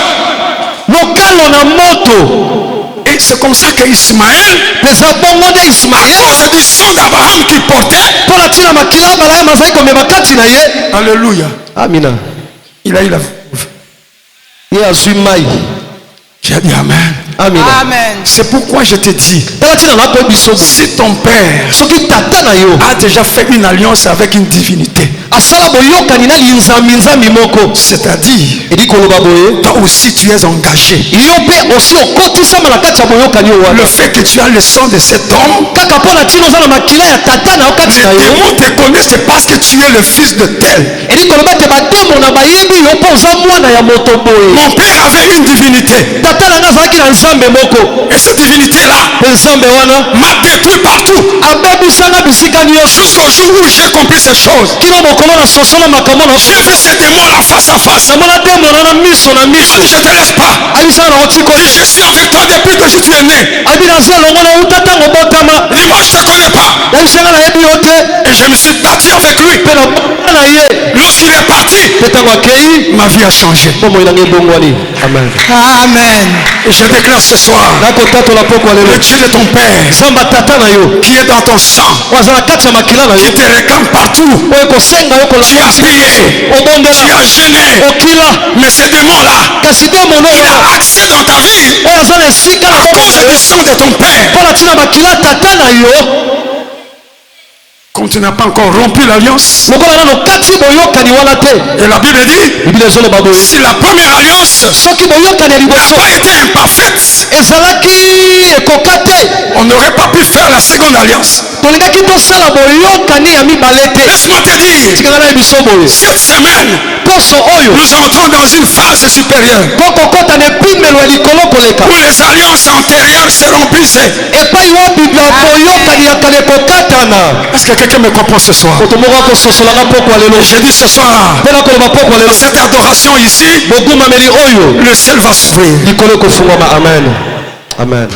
lokalo na moto. Et c'est comme ça que Ismaël, Peza bongo nde à Ismael cause du sang d'Abraham qu'il portait, mpo na ntina makila ya Abrahama azali komema kati na ye. alléluia, Amina. il a eu la... Ye azwi mai. J'ai dit Amen. Amina. Amen. C'est pourquoi je te dis, Tala ntina napo biso boye. si ton père Soki tata na yo a déjà fait une alliance avec une divinité, asala boyokani na linzami moko, c'est-à-dire, edi koloba boye, toi aussi tu es engagé. yo mpe osi okotisama na kati ya boyokani oyo Le wana. fait que tu as le sang de cet homme, Kaka mpo na ntina oza na makila ya tata na yo kati les na yo, démons te connaissent, c'est parce que tu es le fils de tel. edi koloba ete bademo na bayebi yo mpo oza mwana ya moto boye. Mon père avait une divinité. Tata na nga azalaki na nzambe moko, Et cette divinité-là mpe nzambe wana m'a détruit partout. abebisanga bisika nyonso. Jusqu'au jour où j'ai compris ces choses. Kino mokolo na sosola makambo na J'ai vu ces démons-là face à face. namona demo na miso na Il m'a miso. dit, je ne te laisse pas. Abisanga na kotikoli. Je suis avec toi depuis que tu es né. Abi na nzela longo na uta ntango botama. Et moi, je ne te connais pas. Abisanga na yebi yo te. Et je me suis battu avec lui. Mpe na bota na ye. Lorsqu'il est parti, Mpe ntango akei, ma vie a changé. mpo moi nanga ebongwani. Amen. Amen. Et je déclare ce soir, nakotatola pokwa le lelo, Dieu de ton père, nzambe tata na yo qui est dans ton sang, oyo aza na kati ya makila na qui yo, te réclame partout, oyo ekosenga yo tu kolanda as prié, tu obondela, as gêné, okila, mais ces démons-là, kasi demono il oyo a accès dans ta vie oyo aza na esika à cause du sang de ton père. mpo na ntina makila tata na yo. Comme tu n'as pas encore rompu l'alliance, lokola nano kati boyokani wana te. et la Bible dit, Biblia ezoloba boye, si la première alliance soki boyokani ya n'a liboso pas été imparfaite, ezalaki ekoka te, on n'aurait pas pu faire la seconde alliance. tolingaki tosala boyokani ya mibale te. Laisse-moi te dire, tikanga na biso boye, cette semaine, poso oyo nous entrons dans une phase supérieure tokokota na epimelo ya likolo koleka où les alliances antérieures seront brisées. epai wapi bya boyokani ya kala ekokatana. Est-ce que quelqu'un me comprend ce soir? moto moko akososolanga pokwa lelo, Je dis ce soir, mpe nakoloba pokwa lelo, dans cette adoration ici, bogumameli oyo le ciel va s'ouvrir. likolo ekofungwama. Amen. Amen.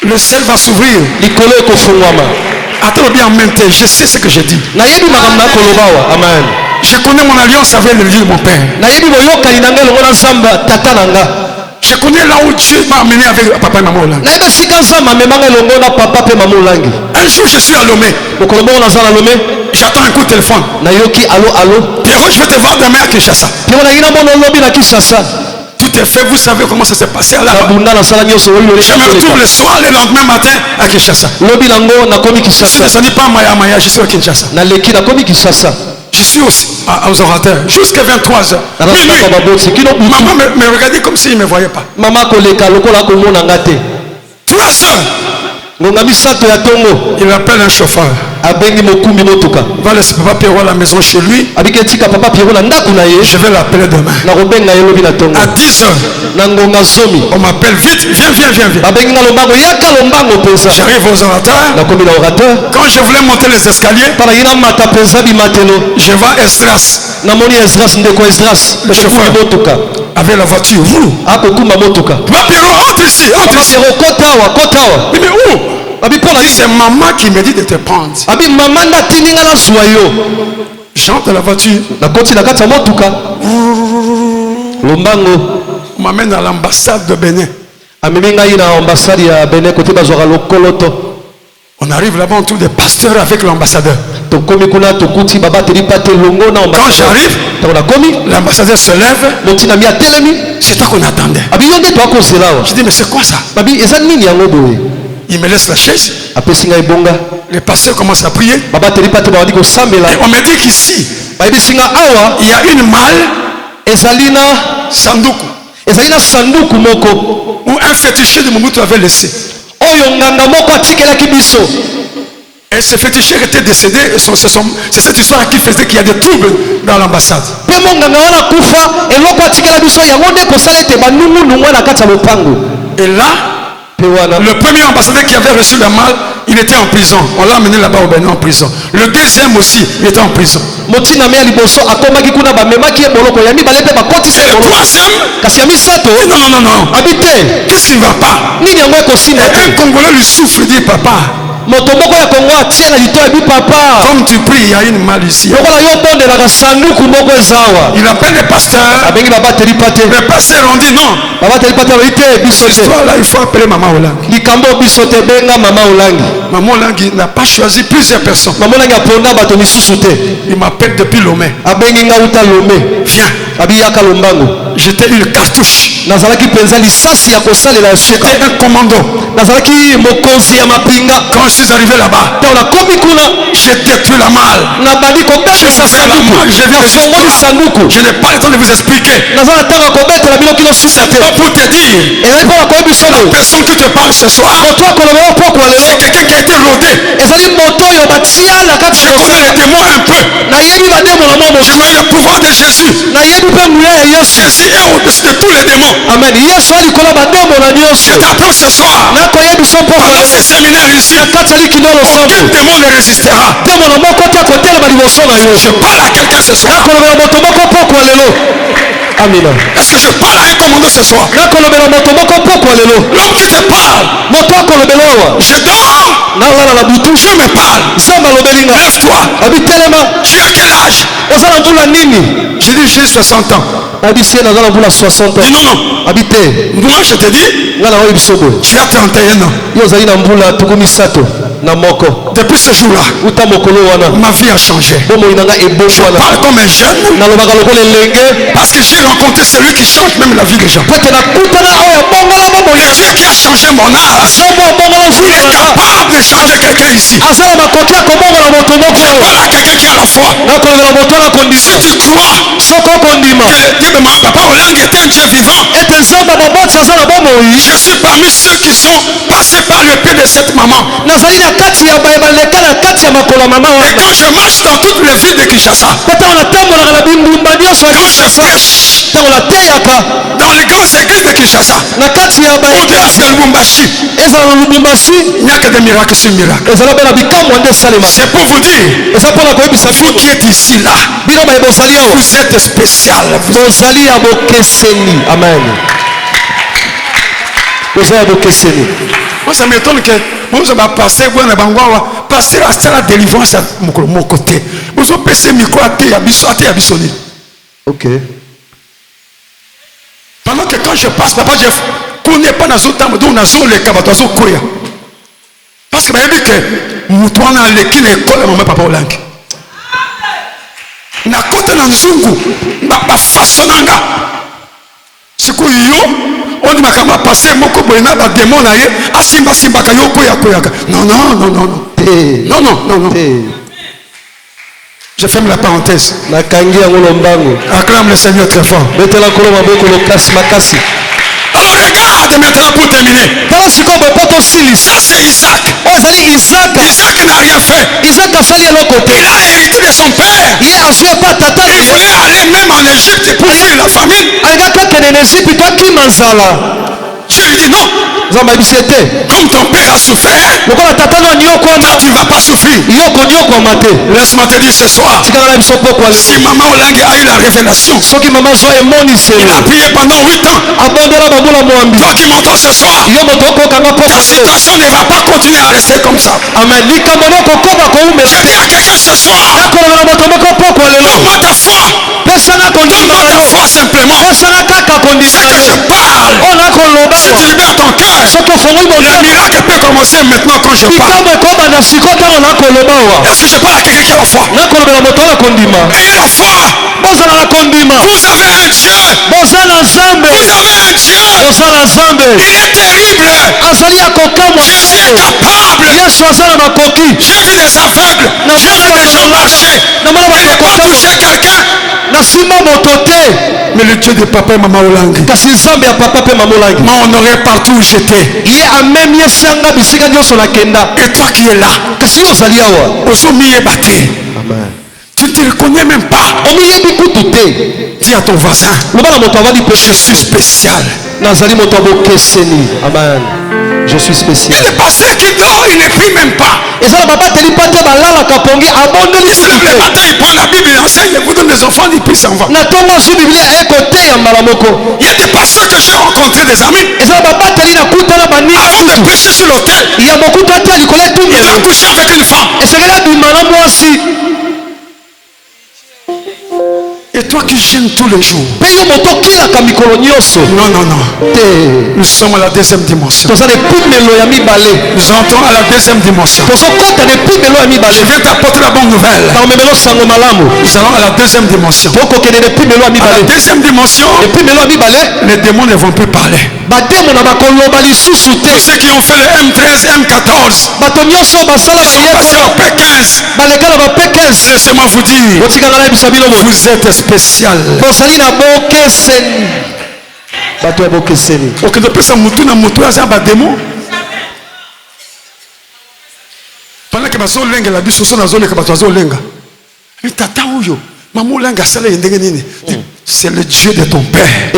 Le ciel va s'ouvrir. likolo ekofungwama. Attends bien en même temps, je sais ce que je dis. nayebi makambo nakoloba awa. Amen. Je connais mon alliance avec le Dieu de mon père. nayebi boyokani na ngai elongo na nzambe tata na nga. Je connais là où Dieu m'a amené avec papa et maman Olangi. nayebi esika nzambe amemanga elongo na papa mpe mama olangi. Un jour, je suis à Lomé. mokolo moko naza na lome, J'attends un coup de téléphone. nayoki alo Pierrot, je vais te voir demain à Kinshasa. mpe naki na mona olobi na Kinshasa. Tout est fait, vous savez comment ça s'est passé là-bas. nabunda nasala nyonso oyo Je me retrouve le soir, le lendemain matin à Kinshasa. lobi nango nakomi Je suis Kinshasa, descendu pas à Maya, je suis à Kinshasa. naleki nakomi Kinshasa. Je suis aussi aux orateurs jusqu'à 23h. Maman me regardait comme s'il ne me voyait pas. Trois sœurs. Il appelle un chauffeur. Va laisser papa Pierrot à la maison chez lui. Je vais l'appeler demain. À 10h. On m'appelle vite. Viens. J'arrive aux orateurs. Quand je voulais monter les escaliers, je vois Esdras. Le chauffeur avec la voiture. Papa Pierrot, entre ici. Mais où? C'est maman qui me dit de te prendre. J'entre dans la voiture. On m'amène à l'ambassade de Bénin. On arrive là-bas, on trouve des pasteurs avec l'ambassadeur. Quand j'arrive, l'ambassadeur se lève. C'est toi qu'on attendait. Je dis, mais c'est quoi ça? Il me laisse la chaise. Les pasteurs commencent à prier. Et on me dit qu'ici, il y a une malle, Sanduku, où un féticheur de Mobutu avait laissé. Et ce féticheur était décédé. C'est cette histoire qui faisait qu'il y a des troubles dans l'ambassade. Et là, le premier ambassadeur qui avait reçu la malle, il était en prison. On l'a amené là-bas au Bénin en prison. Le deuxième aussi, il était en prison. Et le troisième, non. Qu'est-ce qui ne va pas? Et un Congolais lui souffle, dit papa. Comme tu pries, il y a une malle ici. Il appelle les pasteurs. Les pasteurs ont dit non. Cette histoire-là, il faut appeler Maman Olangi. Maman Olangi n'a pas choisi plusieurs personnes. Il m'appelle depuis Lomé. Viens. J'étais une cartouche. J'étais un commando. Quand je suis arrivé là-bas, j'ai détruit la malle. Je n'ai pas le temps de vous expliquer. C'est pas pour te dire. La personne qui te parle ce soir, c'est quelqu'un qui a été rodé. Je connais les démons un peu. Je connais le pouvoir de Jésus. Jésus est au-dessus de tous les démons. Je t'apprends ce soir. Pendant ce séminaire ici, aucun démon ne résistera. Je parle à quelqu'un ce soir. Est-ce que je parle à un commandant ce soir? L'homme qui te parle, je dors. Dieu me parle. Lève-toi. Tu as quel âge? Je dis j'ai 60 ans. Dis non. Moi je te dis, tu as 31 ans. Depuis ce jour-là, ma vie a changé. Je parle comme un jeune parce que j'ai rencontré celui qui change même la vie des gens. Et Dieu qui a changé mon âge, il est capable de changer quelqu'un ici. Je parle à quelqu'un qui a la foi. Si tu crois que Papa Olangi est un Dieu vivant, je suis parmi ceux qui sont passés par le pied de cette maman. Et quand je marche dans toutes les villes de Kinshasa, quand je prêche dans les grandes églises de Kinshasa, au-delà de Lubumbashi, il n'y a que des miracles sur miracles. C'est pour vous dire, vous qui êtes ici là, vous êtes spécial. Amen. Moi ça m'étonne que moi je vais passer à la délivrance à mon côté. Vous avez passé micro à Théabissoni. Ok. Pendant que quand je passe, papa Jeff, qu'on n'est pas dans un temps où on a les cabatoises au Koya. Parce que je dis que nous sommes dans l'équipe de l'école de Papa Olangi. Na côté na nzungu, na façon nanga. C'est quoi yo? On dit makamba passer moko boyena ba démon na ye, asimba simba ka yo koya koya. Non. Je ferme la parenthèse. Acclame le Seigneur très fort. Alors regarde maintenant pour terminer. Ça c'est Isaac. Isaac n'a rien fait. Il a hérité de son père. Il voulait aller même en Égypte pour fuir la famine. Dieu lui dit non. Comme ton père a souffert, toi tu ne vas pas souffrir. Laisse-moi te dire ce soir, si Maman Olangue a eu la révélation, il a prié pendant 8 ans. Toi qui m'entends ce soir, ta situation ne va pas continuer à rester comme ça. Je dis à quelqu'un ce soir, donne-moi ta foi. Donne-moi ta foi simplement. C'est que je parle. Si tu libères ton cœur, le miracle peut commencer maintenant quand je parle. Est-ce que je parle à quelqu'un qui a la foi? Ayez la foi. Vous avez un Dieu. Vous avez un Dieu. Il est terrible. Jésus est capable. J'ai vu des aveugles. J'ai vu des gens marcher. Il n'a pas touché quelqu'un. Mais le Dieu de papa et maman Olangue m'a honoré partout où j'étais. Et toi qui es là, tu ne te reconnais même pas. Dis à ton voisin, je suis spécial. Amen. Je suis spécial. Et le pasteur qui dort, il ne prie même pas. Il se lève le matin, il prend la Bible, il enseigne, il vous donne des enfants, il prie, s'en va. Il y a des pasteurs que j'ai rencontrés, des amis. Avant de prêcher sur l'autel, il a couché avec une femme. Et toi qui gênes tous les jours. Non. Nous sommes à la deuxième dimension. Nous entrons à la deuxième dimension. Je viens t'apporter la bonne nouvelle. Nous allons à la deuxième dimension. À la deuxième dimension, les démons ne vont plus parler. Tous ceux qui ont fait le M13, M14, ils sont passés au P15. Laissez-moi vous dire, vous êtes spécial. Pendant que bazolenga la biso na zoleka bato bazolenga. Tata huyo, maman Olangue asala ndenge nini? C'est le Dieu de ton père.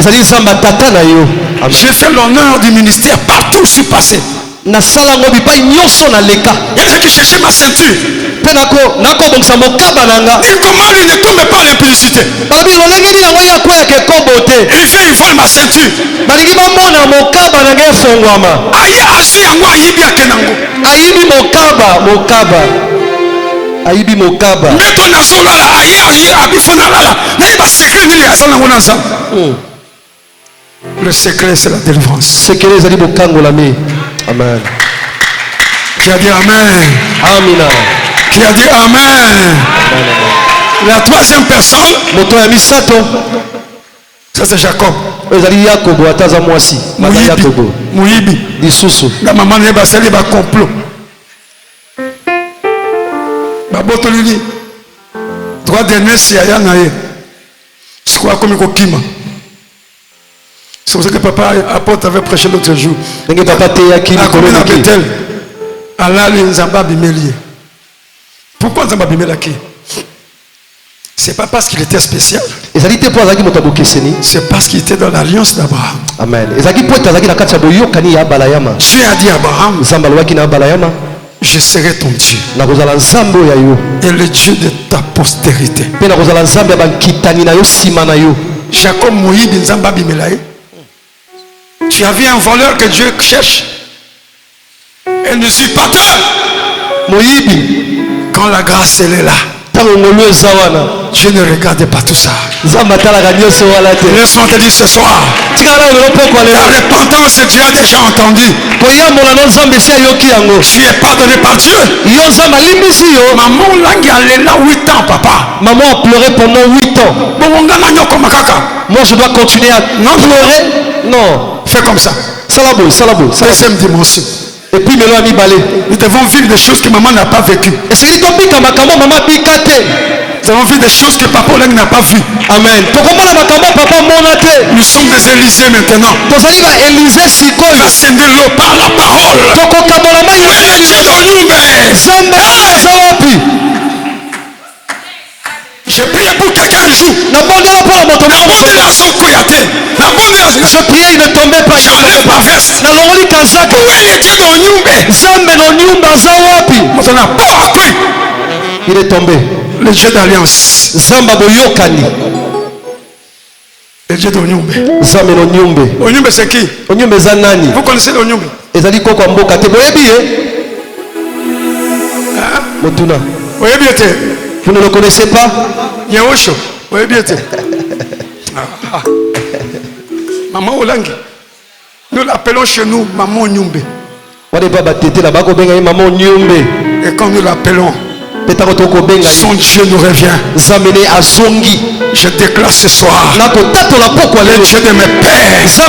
J'ai fait l'honneur du ministère partout où je suis passé. Il y a qui cherchait ma ceinture. Et comment il ne tombe pas à l'impudicité. Il vient, il vole ma ceinture. Le secret, c'est la délivrance. Amen. Qui a dit Amen? Amina. Qui a dit Amen? La troisième personne, ça c'est Jacob. Mouyibi. La maman n'est pas celle qui va complot. Babotolini. Droit dernier, si yaya naye. Je crois comme Kokima. C'est pour ça que papa apôtre avait prêché l'autre jour. Pourquoi Nzamba Bimelaki? C'est pas parce qu'il était spécial. C'est parce qu'il était dans l'alliance d'Abraham. Amen. Dieu a dit à Abraham, je serai ton Dieu et le Dieu de ta postérité. Jacob Moïbi Nzamba Bimelaye. Tu as vu un voleur que Dieu cherche. Elle ne suit pas Dieu. Quand la grâce elle est là, Dieu ne regarde pas tout ça. Laisse-moi te dire ce soir, la repentance Dieu a déjà entendu. Tu es pardonné par Dieu. Maman Olangue elle est là 8 ans, papa. Maman a pleuré pendant 8 ans. Moi je dois continuer à pleurer. Non. Fais comme ça. Salabo. Deuxième dimension. Et puis melo ami balé. Nous devons vivre des choses que maman n'a pas vécues. Et c'est que tobika makambo maman bikate. Nous devons vivre des choses que papa Olang n'a pas vues. Amen. Tokomona makambo papa monate. Nous sommes des Élysées maintenant. Tozali ba Élysée sikoyo. Ascendez l'eau par la parole. Tokokabola mai na Zambe zawapi. J'ai prié pour quelqu'un un jour. Na bondela pour la moto. Na bondela son koyate. Na bondela. Je priais, il ne tombait pas. J'enlève ma veste. Na longoli kazaka. Où est Dieu dans Nyumbe? Zambe no nyumba zawapi. On a pas appris. Il est tombé. Le Dieu d'alliance. Zamba boyokani. Le Dieu d'Onyumbe. Zambe no nyumbe. Onyumbe c'est qui? Onyumbe za nani? Vous connaissez l'Onyumbe? Ezali koko mboka te boyebi Motuna. Boyebi te. Vous ne le connaissez pas? Nyawosho. Boyebi te. Maman Olangi. Nous l'appelons chez nous Maman Onyumbe. Wale baba tete la bako benga Maman Onyumbe. Et quand nous l'appelons, son Dieu nous revient. Je déclare ce soir le Dieu de mes pères, Dieu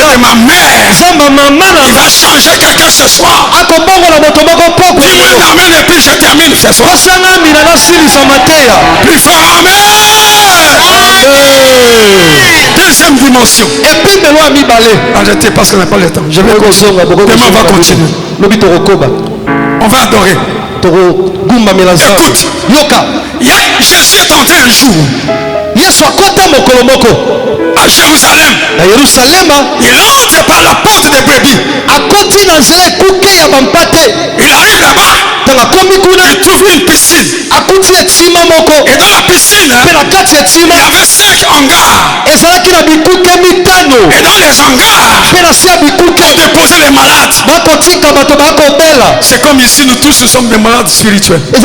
de ma mère, il va changer quelqu'un ce soir. Dis-moi amen et puis je termine ce soir. Plus fort amen. Deuxième dimension. Arrêtez parce qu'on n'a pas le temps. Demain on va continuer. On va adorer. Écoute, Jésus est entré un jour à Jérusalem. Il entre par la porte des brebis. Il arrive là-bas. Il trouve une piscine. Et dans la piscine, il y avait 5 hangars. Et dans les hangars, on déposait les malades. C'est comme ici, nous tous nous sommes des malades spirituels. Comme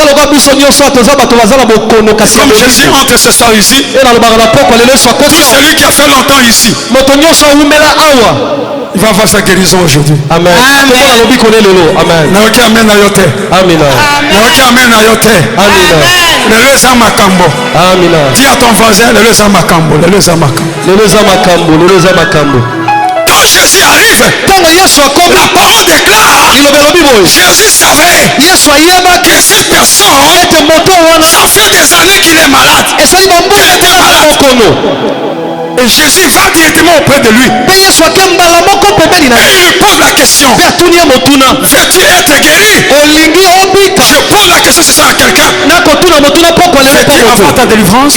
Jésus entre ce soir ici, tout celui qui a fait longtemps ici, il va avoir sa guérison aujourd'hui. Amen. Amen. Dis à ton voisin, quand Jésus arrive, la parole déclare, Jésus savait que cette personne, ça fait des années qu'il est malade. Et Jésus va directement auprès de lui. Et il lui pose la question. Veux-tu être guéri? Je pose la question si c'est à quelqu'un. Veux-tu avoir ta délivrance?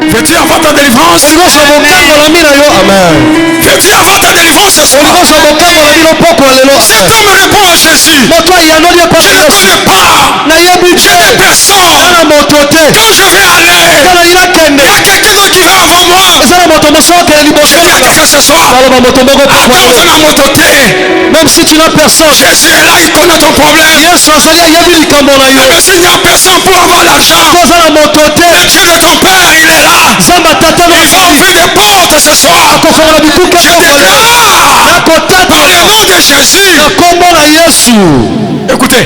Veux-tu avoir ta délivrance? Amen. Veux-tu avoir ta délivrance ce soir? Si tu me réponds à Jésus, je ne connais pas. J'ai des personnes. Quand je vais aller, il y a quelqu'un d'autre qui va avant moi. Je dis à quelqu'un ce soir, même si tu n'as personne, Jésus est là, il connaît ton problème. Même s'il n'y a personne pour avoir l'argent, le Dieu de ton père, il est là. Il va ouvrir des portes ce soir. Je déclare par le nom de Jésus. Écoutez,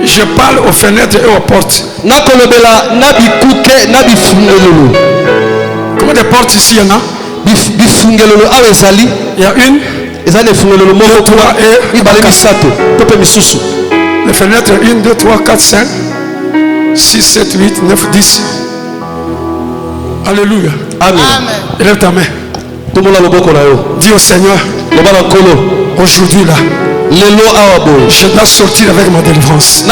je parle aux fenêtres et aux portes. Comment des portes ici, il y en a? Il y a une, 2, 3 et 4. Les fenêtres 1, 2, 3, 4, 5, 6, 7, 8, 9, 10. Alléluia. Amen. Lève ta main. Dis au Seigneur, aujourd'hui là, je dois sortir avec ma délivrance.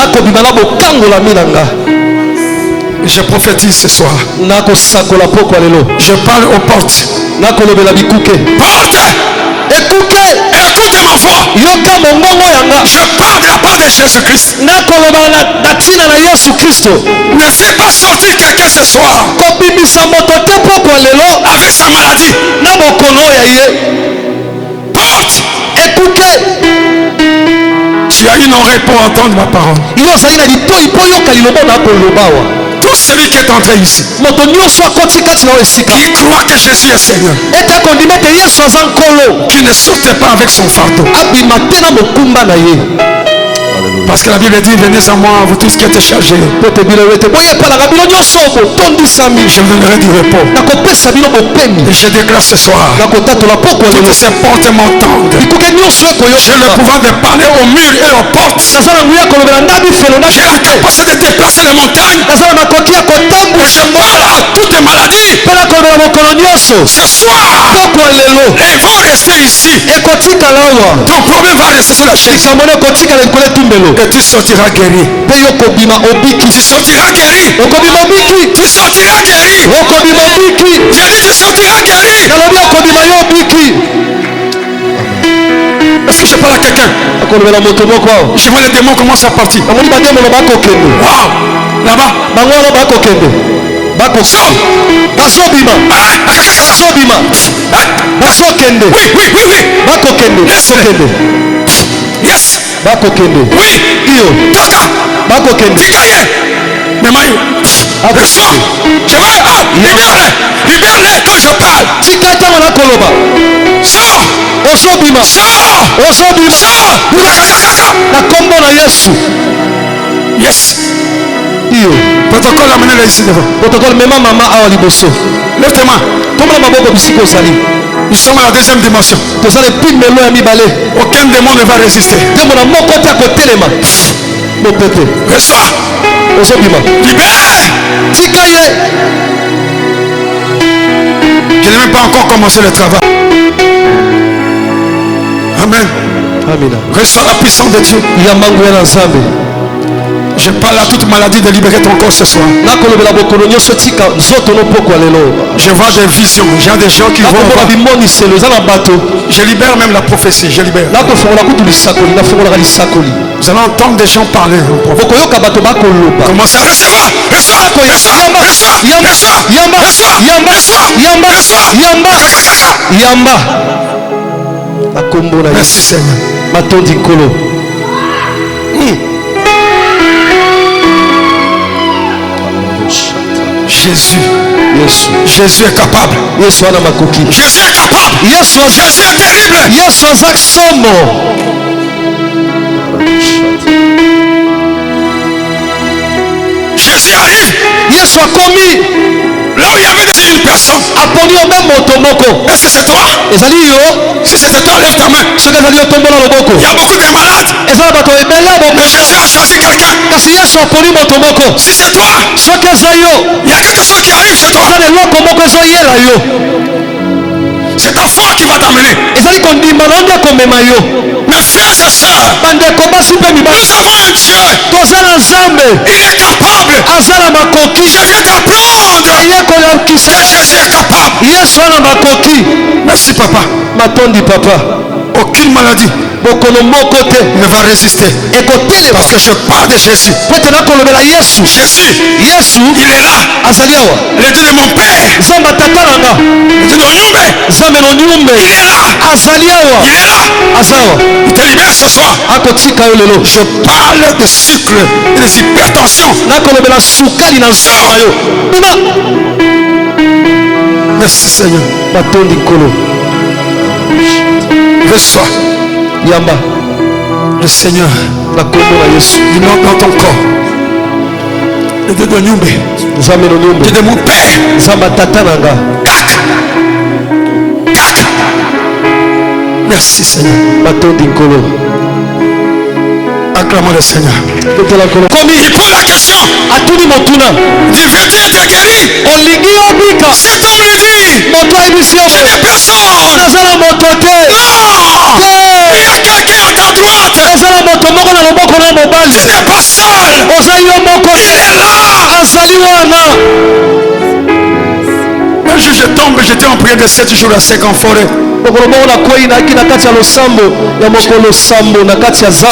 Et je prophétise ce soir. Je parle aux portes. Porte! Écoute mon fort. Je parle de la part de Jésus-Christ. Ne fais pas sortir quelqu'un ce soir avec sa maladie. Porte! Tu as une oreille pour entendre ma parole. Tout celui qui est entré ici, qui croit que Jésus est Seigneur, qui ne sortait pas avec son fardeau, Parce que la Bible dit, venez à moi, vous tous qui êtes chargés. Je vous donnerai du repos. Et je déclare ce soir, toutes ces portes m'entendent. J'ai le pouvoir de parler aux murs et aux portes. J'ai la capacité de déplacer les montagnes. Et je parle à toutes les maladies. Ce soir, ils vont rester ici. Ton problème va rester sur la chaise. Et tu sortiras guéri. Tu sortiras guéri. Tu sortiras guéri. J'ai dit tu sortiras guéri. Est-ce que je parle à quelqu'un? Je vois les démons commencent à partir. Wow. Là-bas. Sors. Oui. Yes. Oui. Toka. Tikaye. Mais Maï. Reçois. Je vais. Libère-les quand je parle. Sors. Yes. Protocole amenez-les ici devant. Lève tes mains. Nous sommes à la deuxième dimension. Aucun démon ne va résister. Reçois. Libère. Je n'ai même pas encore commencé le travail. Amen. Reçois la puissance de Dieu. Je parle à toute maladie de libérer ton corps ce soir. Je vois des visions. J'ai des gens qui vont voir. Je libère même la prophétie. Je libère. Vous allez entendre des gens parler. Commencez à recevoir. Merci Seigneur. Jésus est capable. Jésus est capable. Jésus est terrible. Jésus arrive. Là où il y avait déjà une personne. Est-ce que c'est toi? Si c'est toi, lève ta main. Il y a beaucoup de malades. Mais Jésus a choisi quelqu'un. Si c'est toi, il y a quelque chose qui arrive chez toi. C'est ta foi qui va t'amener. Mes frères et sœurs, nous avons un Dieu. Il est capable. Je viens d'apprendre que Jésus est capable. Merci papa. Aucune maladie ne va résister. Parce que je parle de Jésus. Jésus, il est là. Le Dieu de mon père. Le Dieu de Onyumbe. Il est là. Il te libère ce soir. Je parle de sucre et des hypertensions. Merci Seigneur. Reçois. Le Seigneur, il entre dans ton corps. Le Dieu de Onyumbe. Dieu de mon père. Merci Seigneur. Acclamons le Seigneur. Comme il pose la question, dit veux-tu être guéri? Cet homme lui dit, j'ai des personnes. Non, il y a quelqu'un à ta droite. Tu n'es pas seul. Il est là. Un jour je tombe, j'étais en prière de 7 jours à sec en forêt.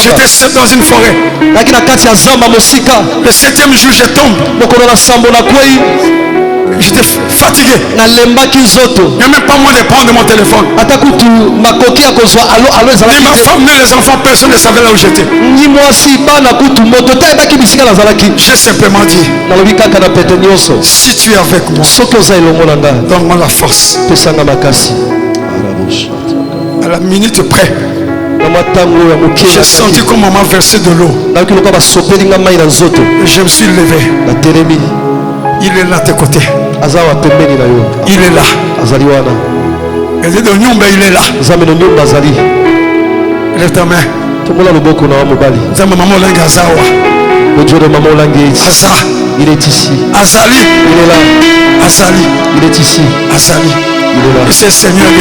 J'étais seul dans une forêt. Le 7e jour je tombe. J'étais fatigué. Il n'y a même pas moyen de prendre mon téléphone. Et ma femme ni les enfants, personne ne savait là où j'étais. J'ai simplement dit, si tu es avec moi, donne-moi la force. À la minute près, J'ai senti comme maman versait de l'eau. Et je me suis levé. Il est là à tes côtés. Il est là. Il est là. Lève ta main. Le Dieu de maman Asa. il est ici. Azali. Il est là. Azali. Il est ici. Azali. Il est là. Et c'est Seigneur qui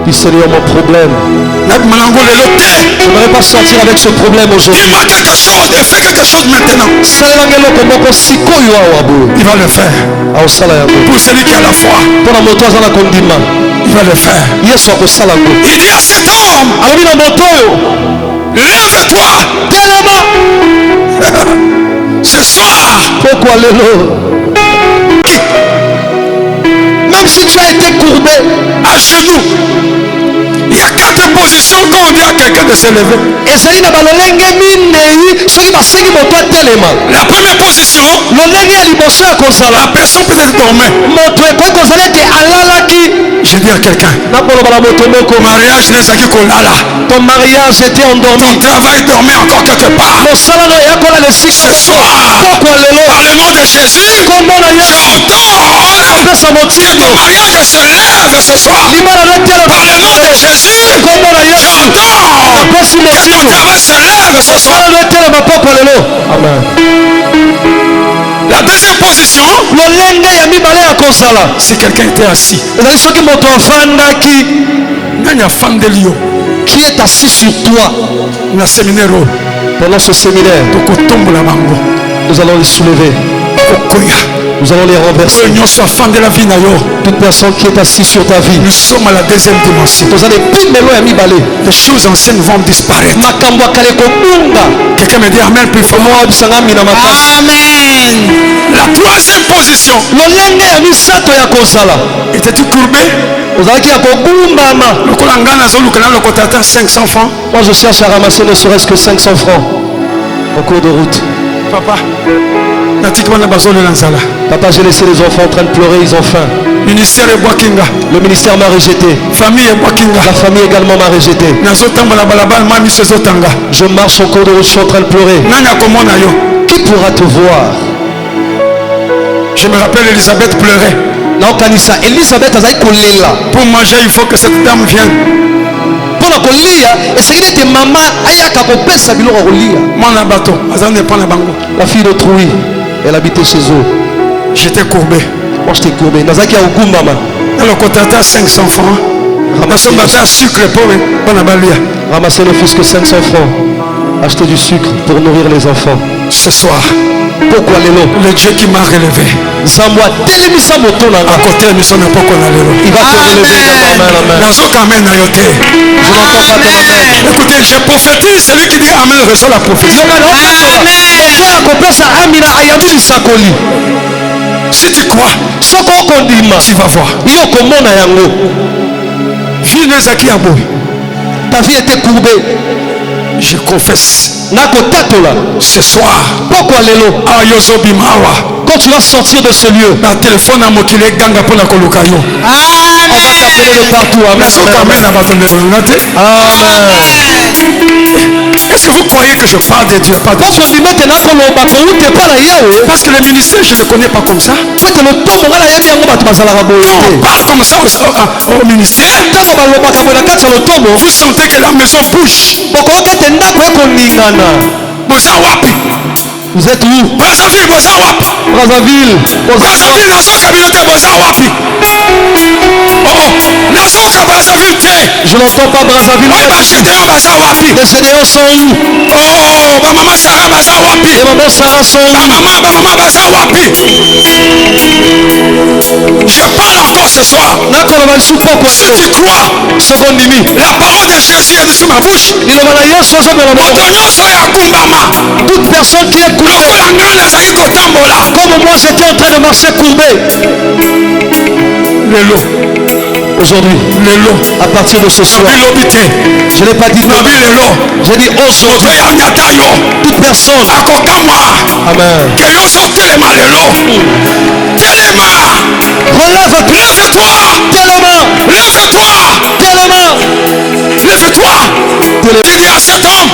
Puis Seigneur, mon problème. je Je n'aimerais pas sortir avec ce problème aujourd'hui. dis-moi quelque chose et fais quelque chose maintenant. Il va le faire. Pour celui qui a la foi, il va le faire. Il dit à cet homme, lève-toi. Ce soir, même si tu as été courbé, à genoux, il y a 4 positions quand on dit à quelqu'un de se lever. La première position, la personne peut-être dormait. Je dis à quelqu'un, mariage n'est pas là. ton mariage était endormi. Ton travail dormait encore quelque part. Ce soir, par le nom de Jésus, j'ordonne que ton mariage se lève ce soir. Par le nom de Jésus, j'ordonne que ton travail se lève ce soir. Amen. La deuxième position, si quelqu'un était assis, qui est assis sur toi pendant ce séminaire, nous allons les soulever. Nous allons les renverser. Toute personne qui est assise sur ta vie, nous sommes à la deuxième dimension. Les choses anciennes vont disparaître. Quelqu'un me dit Amen plus fort. Amen. La troisième position. Étais-tu courbé? Moi je cherche à ramasser ne serait-ce que 500 francs en cours de route. Papa, Papa, j'ai laissé les enfants en train de pleurer, ils ont faim. Le ministère m'a rejeté. La famille également m'a rejeté. Je marche en cours de route, je suis en train de pleurer. Qui pourra te voir? Je me rappelle, Elisabeth pleurait. Pour manger, il faut que cette dame vienne. La fille d'autrui, elle habitait chez eux. J'étais courbé. Moi j'étais courbé. Le côté 500 francs. Ramasser ne fût-ce que 500 francs. Acheter du sucre pour nourrir les enfants. Ce soir, pourquoi le Dieu qui m'a relevé, à côté de son époque, il va te relever. Amen. Je n'entends pas ton amen. Écoutez, je prophétise, celui qui dit Amen reçoit la prophétie. Si tu crois, tu vas voir. Ta vie était courbée. Je confesse ce soir, quand tu vas sortir de ce lieu, on va t'appeler de partout. Amen. Est-ce que vous croyez que je parle de Dieu? Pas de Dieu. Parce que le ministère, je ne le connais pas comme ça. On parle comme ça au ministère. Vous sentez que la maison bouge. Vous êtes où? Brazzaville. Brazzaville. Je n'entends pas Brazzaville. Les CDO sont où? Oh, maman Sarah Baza Wapi. Les mamans Sarah sont où? Maman Baza Wapi. Je parle encore ce soir. Si tu crois, la parole de Jésus est sur ma bouche. Toute personne qui est courbée, comme moi j'étais en train de marcher courbé. Aujourd'hui, à partir de ce soir, je n'ai pas dit demain, j'ai dit aujourd'hui, toute personne, amen, relève-toi, tellement, lève-toi. Il dit à cet homme,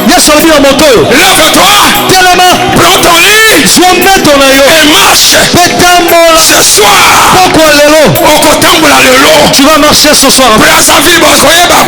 Yesu alobi na moto oyo lève-toi, telema prends ton lit zwa mbeto na yo et marche. mpe tambola Ce soir, poko lelo okotambola lelo. tu vas marcher ce soir. Brazzaville bozoyeba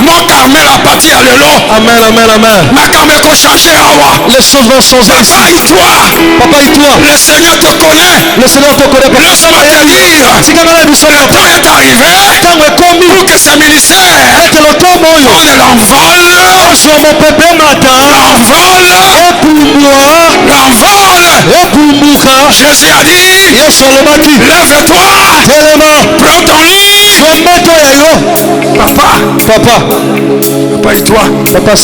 Mont Carmel à partir ya lelo. Amen, amen, amen. Makambo ekochange awa. Les choses vont changer ici. Papa Itoi, Papa Itoi, le Seigneur te connaît. le Seigneur te connaît. Laisse-moi te dire, Tikanga na biso le temps est arrivé ntango ekomi pour que ces ministères ete lotomo oyo prennent l'envol, ozwa mopepe mata l'envol, epumbwa l'envol. epumbuka. Jésus a dit, Yesu alobaki lève-toi, telema prends ton lit. zwa mbeto ya yo. Papa, Papa Papa Itoi, Papa